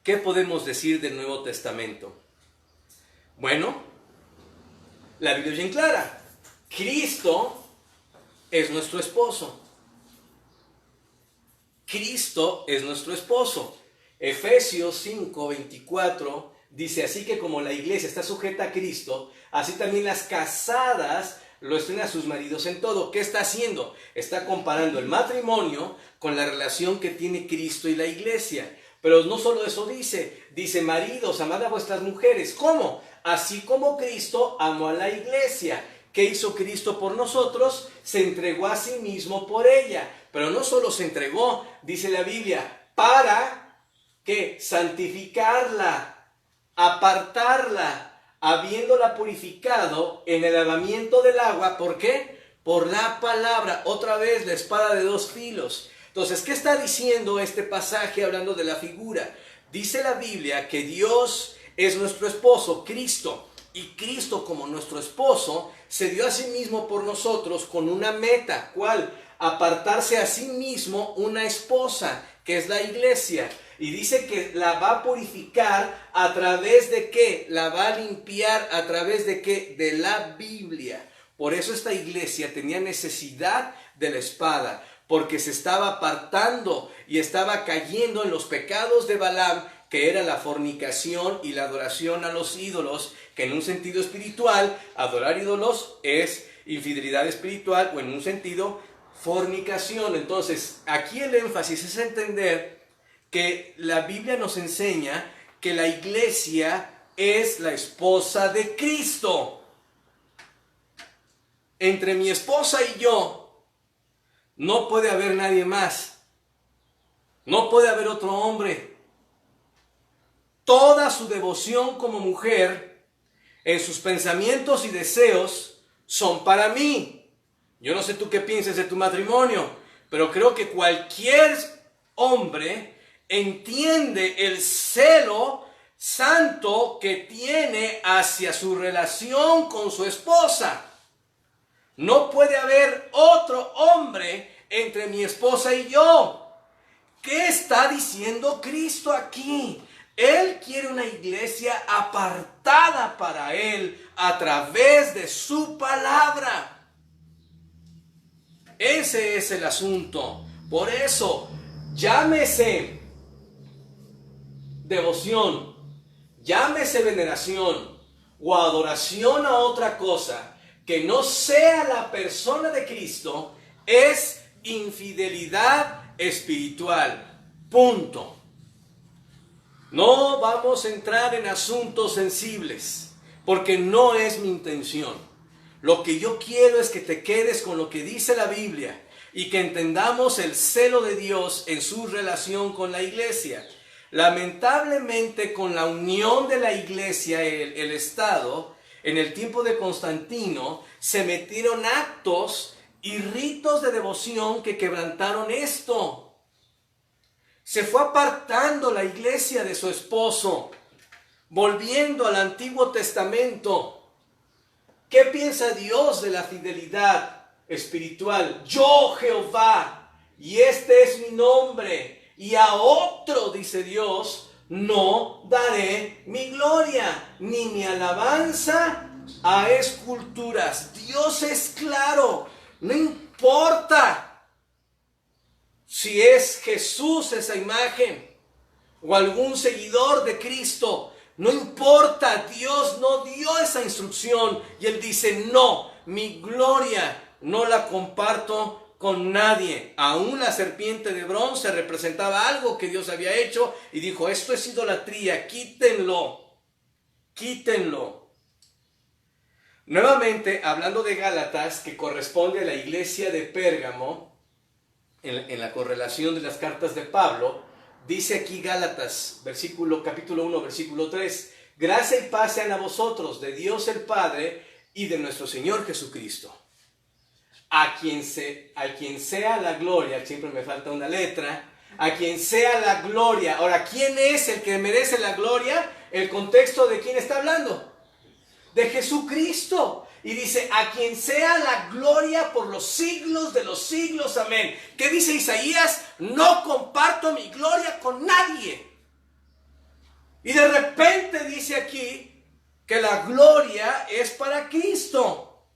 ¿Qué podemos decir del Nuevo Testamento? Bueno, la Biblia es bien clara. Cristo es nuestro esposo. Cristo es nuestro esposo. Efesios 5:24 dice, así que como la iglesia está sujeta a Cristo, así también las casadas lo estén a sus maridos en todo. ¿Qué está haciendo? Está comparando el matrimonio con la relación que tiene Cristo y la iglesia. Pero no solo eso dice, maridos, amad a vuestras mujeres. ¿Cómo? Así como Cristo amó a la iglesia. ¿Qué hizo Cristo por nosotros? Se entregó a sí mismo por ella. Pero no solo se entregó, dice la Biblia, para que santificarla, apartarla, habiéndola purificado en el lavamiento del agua. ¿Por qué? Por la palabra. Otra vez la espada de dos filos. Entonces, ¿qué está diciendo este pasaje hablando de la figura? Dice la Biblia que Dios es nuestro esposo, Cristo. Y Cristo, como nuestro esposo, se dio a sí mismo por nosotros con una meta. ¿Cuál? Apartarse a sí mismo una esposa, que es la iglesia. Y dice que la va a purificar a través de ¿qué? La va a limpiar a través de ¿qué? De la Biblia. Por eso esta iglesia tenía necesidad de la espada, porque se estaba apartando y estaba cayendo en los pecados de Balaam, que era la fornicación y la adoración a los ídolos, que en un sentido espiritual, adorar ídolos es infidelidad espiritual, o en un sentido, fornicación. Entonces, aquí el énfasis es entender que la Biblia nos enseña que la iglesia es la esposa de Cristo. Entre mi esposa y yo, no puede haber nadie más. No puede haber otro hombre. Toda su devoción como mujer, en sus pensamientos y deseos, son para mí. Yo no sé tú qué piensas de tu matrimonio, pero creo que cualquier hombre entiende el celo santo que tiene hacia su relación con su esposa. No puede haber otro hombre entre mi esposa y yo. ¿Qué está diciendo Cristo aquí? Él quiere una iglesia apartada para Él a través de su palabra. Ese es el asunto. Por eso, llámese devoción, llámese veneración o adoración a otra cosa que no sea la persona de Cristo, es infidelidad espiritual. Punto. No vamos a entrar en asuntos sensibles, porque no es mi intención. Lo que yo quiero es que te quedes con lo que dice la Biblia y que entendamos el celo de Dios en su relación con la iglesia. Lamentablemente, con la unión de la iglesia, el Estado, en el tiempo de Constantino, se metieron actos y ritos de devoción que quebrantaron esto. Se fue apartando la iglesia de su esposo, volviendo al Antiguo Testamento. ¿Qué piensa Dios de la fidelidad espiritual? Yo, Jehová, y este es mi nombre, y a otro, dice Dios, no daré mi gloria, ni mi alabanza a esculturas. Dios es claro, no importa si es Jesús esa imagen o algún seguidor de Cristo, no importa, Dios no dio esa instrucción y Él dice, no, mi gloria no la comparto con nadie. Aún la serpiente de bronce representaba algo que Dios había hecho y dijo, esto es idolatría, quítenlo, quítenlo. Nuevamente, hablando de Gálatas, que corresponde a la iglesia de Pérgamo, en la correlación de las cartas de Pablo, dice aquí Gálatas, capítulo 1, versículo 3, gracia y paz sean a vosotros, de Dios el Padre y de nuestro Señor Jesucristo. A quien sea la gloria, siempre me falta una letra, a quien sea la gloria. Ahora, ¿quién es el que merece la gloria? El contexto de quién está hablando. De Jesucristo. Y dice, a quien sea la gloria por los siglos de los siglos. Amén. ¿Qué dice Isaías? No comparto mi gloria con nadie. Y de repente dice aquí que la gloria es para Cristo.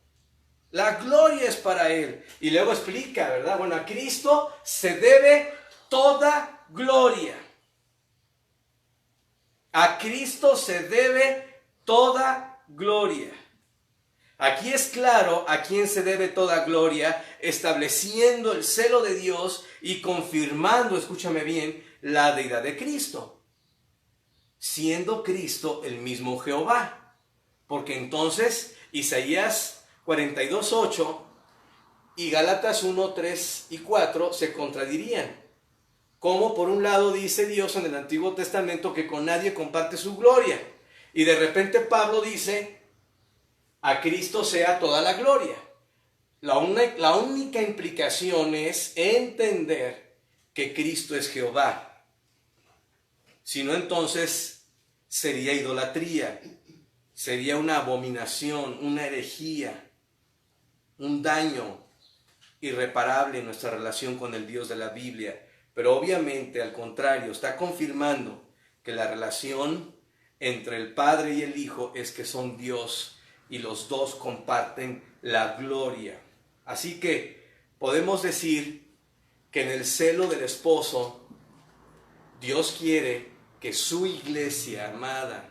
La gloria es para Él. Y luego explica, ¿verdad? Bueno, a Cristo se debe toda gloria. A Cristo se debe toda gloria. Aquí es claro a quién se debe toda gloria, estableciendo el celo de Dios y confirmando, escúchame bien, la deidad de Cristo. Siendo Cristo el mismo Jehová. Porque entonces Isaías 42:8 y Gálatas 1:3 y 4 se contradirían. Como por un lado dice Dios en el Antiguo Testamento que con nadie comparte su gloria. Y de repente Pablo dice, a Cristo sea toda la gloria. La única implicación es entender que Cristo es Jehová. Si no, entonces sería idolatría, sería una abominación, una herejía, un daño irreparable en nuestra relación con el Dios de la Biblia. Pero obviamente, al contrario, está confirmando que la relación entre el Padre y el Hijo es que son Dios y los dos comparten la gloria. Así que podemos decir que en el celo del esposo, Dios quiere que su iglesia amada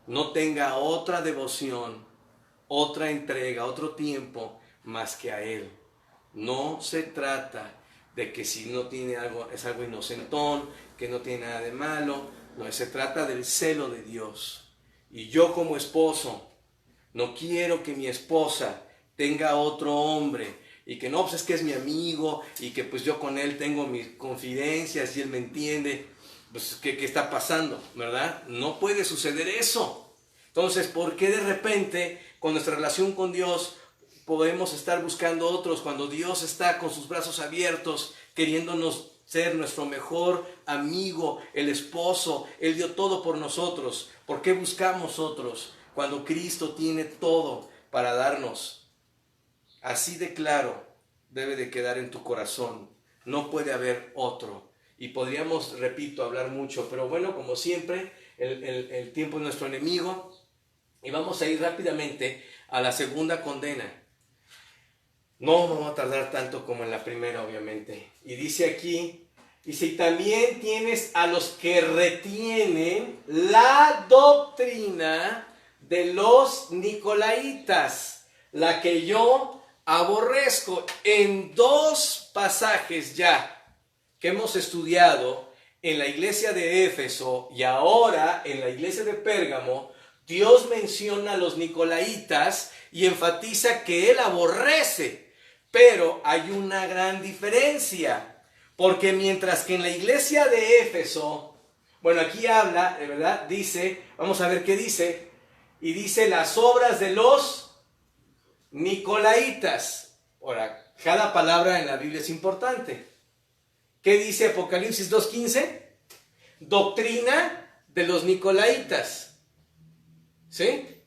no tenga otra devoción, otra entrega, otro tiempo más que a Él. No se trata de que si no tiene algo, es algo inocentón, que no tiene nada de malo. No, se trata del celo de Dios. Y yo como esposo, no quiero que mi esposa tenga otro hombre y que no, pues es que es mi amigo y que pues yo con él tengo mis confidencias y él me entiende. Pues ¿qué está pasando? ¿Verdad? No puede suceder eso. Entonces, ¿por qué de repente con nuestra relación con Dios podemos estar buscando otros cuando Dios está con sus brazos abiertos queriéndonos ser nuestro mejor amigo, el esposo? Él dio todo por nosotros. ¿Por qué buscamos otros cuando Cristo tiene todo para darnos? Así de claro debe de quedar en tu corazón. No puede haber otro. Y podríamos, repito, hablar mucho, pero bueno, como siempre, el tiempo es nuestro enemigo. Y vamos a ir rápidamente a la segunda condena. No vamos a tardar tanto como en la primera, obviamente. Y dice aquí, dice, y también tienes a los que retienen la doctrina de los nicolaítas, la que yo aborrezco. En dos pasajes ya que hemos estudiado en la iglesia de Éfeso y ahora en la iglesia de Pérgamo, Dios menciona a los nicolaítas y enfatiza que Él aborrece. Pero hay una gran diferencia, porque mientras que en la iglesia de Éfeso, bueno, aquí habla, de verdad, dice, vamos a ver qué dice, y dice las obras de los nicolaítas. Ahora, cada palabra en la Biblia es importante. ¿Qué dice Apocalipsis 2:15? doctrina de los Nicolaitas. ¿Sí?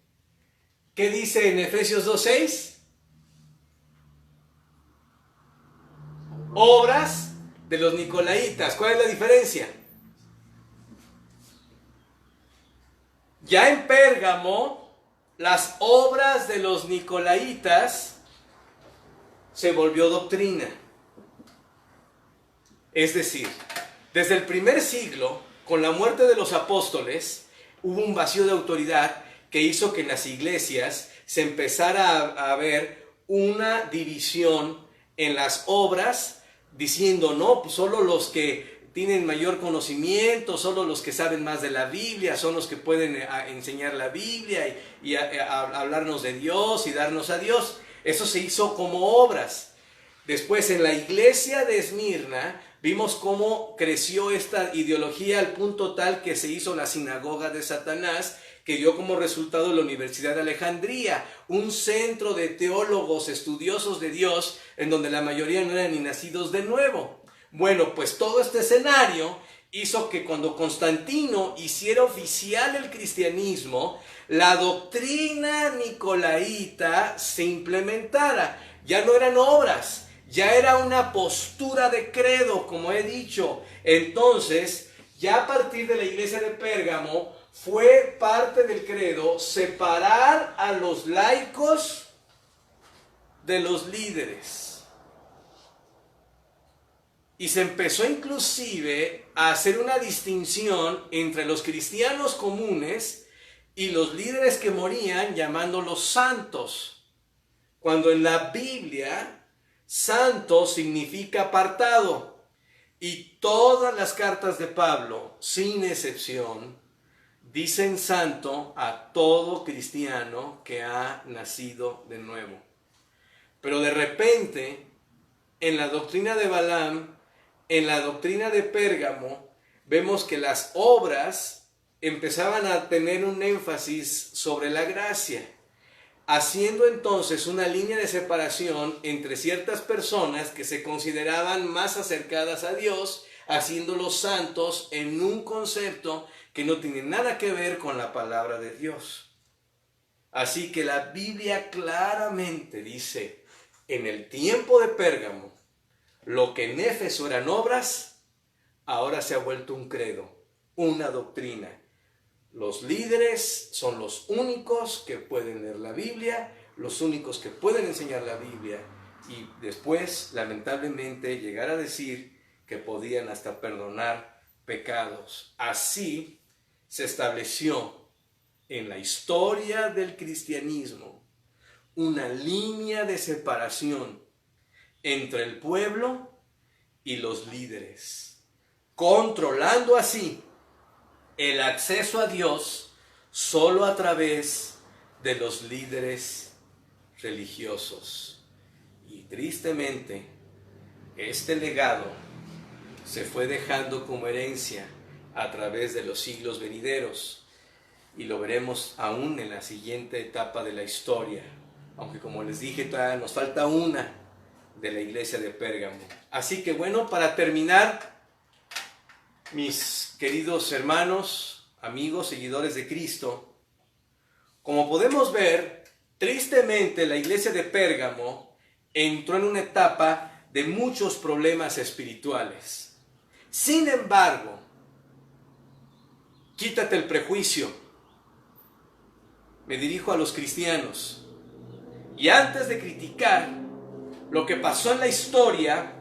¿Qué dice en Efesios 2:6? Obras de los Nicolaitas. ¿Cuál es la diferencia? Ya en Pérgamo, las obras de los Nicolaitas se volvió doctrina. Es decir, desde el primer siglo, con la muerte de los apóstoles, hubo un vacío de autoridad que hizo que en las iglesias se empezara a ver una división en las obras, diciendo, no, pues solo los que tienen mayor conocimiento, solo los que saben más de la Biblia, son los que pueden enseñar la Biblia y hablarnos de Dios y darnos a Dios. Eso se hizo como obras. Después en la iglesia de Esmirna vimos cómo creció esta ideología al punto tal que se hizo la sinagoga de Satanás, que dio como resultado la Universidad de Alejandría, un centro de teólogos estudiosos de Dios, en donde la mayoría no eran ni nacidos de nuevo. Bueno, pues todo este escenario hizo que cuando Constantino hiciera oficial el cristianismo, la doctrina nicolaíta se implementara. Ya no eran obras, ya era una postura de credo, como he dicho. Entonces, ya a partir de la iglesia de Pérgamo, fue parte del credo separar a los laicos de los líderes. Y se empezó inclusive a hacer una distinción entre los cristianos comunes y los líderes que morían, llamándolos santos. Cuando en la Biblia, santo significa apartado. Y todas las cartas de Pablo, sin excepción, dicen santo a todo cristiano que ha nacido de nuevo. Pero de repente, en la doctrina de Balaam, en la doctrina de Pérgamo, vemos que las obras empezaban a tener un énfasis sobre la gracia, haciendo entonces una línea de separación entre ciertas personas que se consideraban más acercadas a Dios, haciéndolos santos en un concepto que no tiene nada que ver con la palabra de Dios. Así que la Biblia claramente dice, en el tiempo de Pérgamo, lo que en Éfeso eran obras, ahora se ha vuelto un credo, una doctrina. Los líderes son los únicos que pueden leer la Biblia, los únicos que pueden enseñar la Biblia, y después, lamentablemente, llegar a decir que podían hasta perdonar pecados. Así se estableció en la historia del cristianismo una línea de separación entre el pueblo y los líderes, controlando así el acceso a Dios solo a través de los líderes religiosos. Y tristemente, este legado se fue dejando como herencia a través de los siglos venideros, y lo veremos aún en la siguiente etapa de la historia, aunque como les dije todavía nos falta una de la iglesia de Pérgamo. Así que bueno, para terminar, mis queridos hermanos, amigos, seguidores de Cristo, como podemos ver, tristemente la iglesia de Pérgamo entró en una etapa de muchos problemas espirituales. Sin embargo, quítate el prejuicio. Me dirijo a los cristianos. Y antes de criticar lo que pasó en la historia,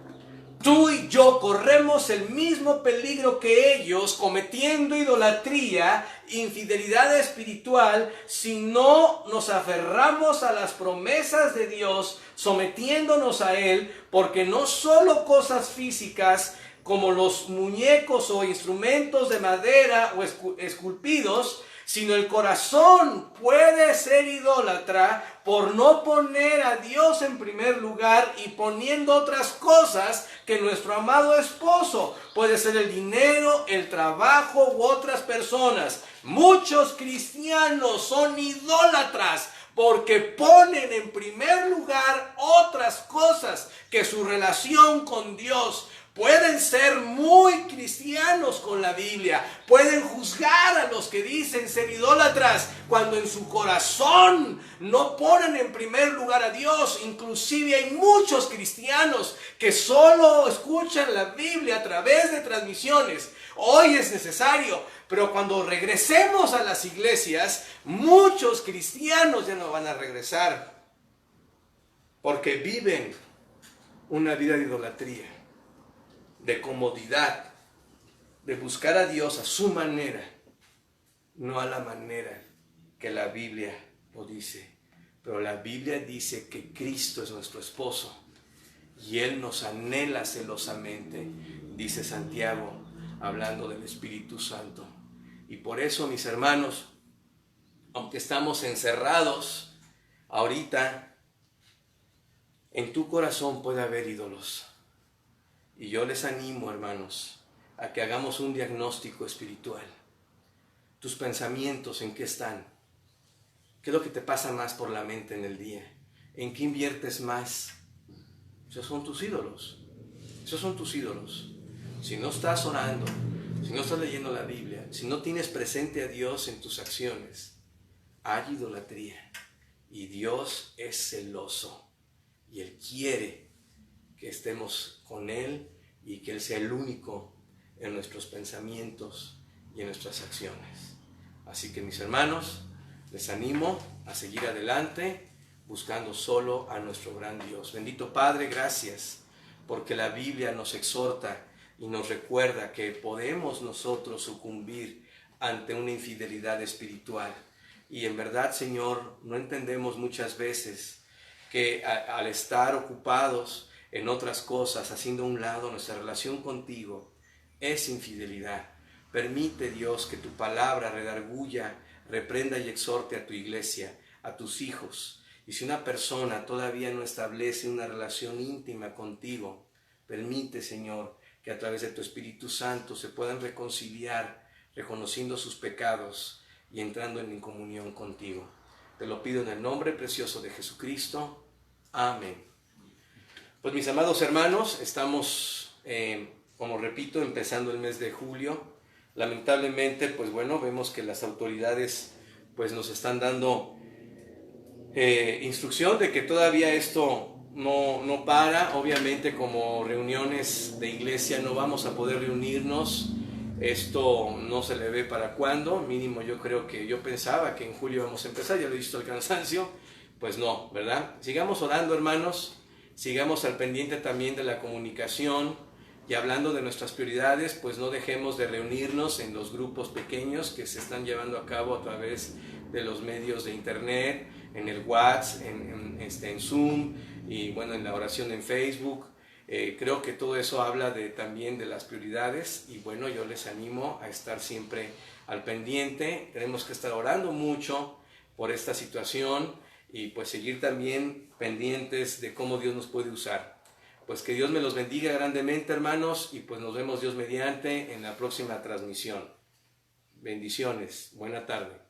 tú y yo corremos el mismo peligro que ellos, cometiendo idolatría, infidelidad espiritual, si no nos aferramos a las promesas de Dios, sometiéndonos a Él, porque no solo cosas físicas como los muñecos o instrumentos de madera o esculpidos, sino el corazón puede ser idólatra por no poner a Dios en primer lugar y poniendo otras cosas que nuestro amado esposo. Puede ser el dinero, el trabajo u otras personas. Muchos cristianos son idólatras porque ponen en primer lugar otras cosas que su relación con Dios. Pueden ser muy cristianos con la Biblia, pueden juzgar a los que dicen ser idólatras cuando en su corazón no ponen en primer lugar a Dios. Inclusive hay muchos cristianos que solo escuchan la Biblia a través de transmisiones. Hoy es necesario, pero cuando regresemos a las iglesias, muchos cristianos ya no van a regresar porque viven una vida de idolatría, de comodidad, de buscar a Dios a su manera, no a la manera que la Biblia lo dice. Pero la Biblia dice que Cristo es nuestro esposo y Él nos anhela celosamente, dice Santiago, hablando del Espíritu Santo. Y por eso, mis hermanos, aunque estamos encerrados ahorita, en tu corazón puede haber ídolos. Y yo les animo, hermanos, a que hagamos un diagnóstico espiritual. Tus pensamientos, ¿en qué están? ¿Qué es lo que te pasa más por la mente en el día? ¿En qué inviertes más? Esos son tus ídolos. Esos son tus ídolos. Si no estás orando, si no estás leyendo la Biblia, si no tienes presente a Dios en tus acciones, hay idolatría. Y Dios es celoso. Y Él quiere que estemos con Él y que Él sea el único en nuestros pensamientos y en nuestras acciones. Así que, mis hermanos, les animo a seguir adelante buscando solo a nuestro gran Dios. Bendito Padre, gracias porque la Biblia nos exhorta y nos recuerda que podemos nosotros sucumbir ante una infidelidad espiritual. Y en verdad, Señor, no entendemos muchas veces que al estar ocupados en otras cosas, haciendo a un lado nuestra relación contigo, es infidelidad. Permite, Dios, que tu palabra redarguya, reprenda y exhorte a tu iglesia, a tus hijos. Y si una persona todavía no establece una relación íntima contigo, permite, Señor, que a través de tu Espíritu Santo se puedan reconciliar, reconociendo sus pecados y entrando en comunión contigo. Te lo pido en el nombre precioso de Jesucristo. Amén. Pues mis amados hermanos, estamos, como repito, empezando el mes de julio. Lamentablemente, pues bueno, vemos que las autoridades pues nos están dando instrucción de que todavía esto no para. Obviamente, como reuniones de iglesia no vamos a poder reunirnos. Esto no se le ve para cuándo. Mínimo yo pensaba que en julio vamos a empezar, ya lo he visto el cansancio. Pues no, ¿verdad? Sigamos orando, hermanos. Sigamos al pendiente también de la comunicación y hablando de nuestras prioridades, pues no dejemos de reunirnos en los grupos pequeños que se están llevando a cabo a través de los medios de internet, en el WhatsApp, en Zoom y bueno, en la oración en Facebook. Creo que todo eso habla también de las prioridades y bueno, yo les animo a estar siempre al pendiente. Tenemos que estar orando mucho por esta situación y pues seguir también pendientes de cómo Dios nos puede usar. Pues que Dios me los bendiga grandemente, hermanos, y pues nos vemos Dios mediante en la próxima transmisión. Bendiciones. Buena tarde.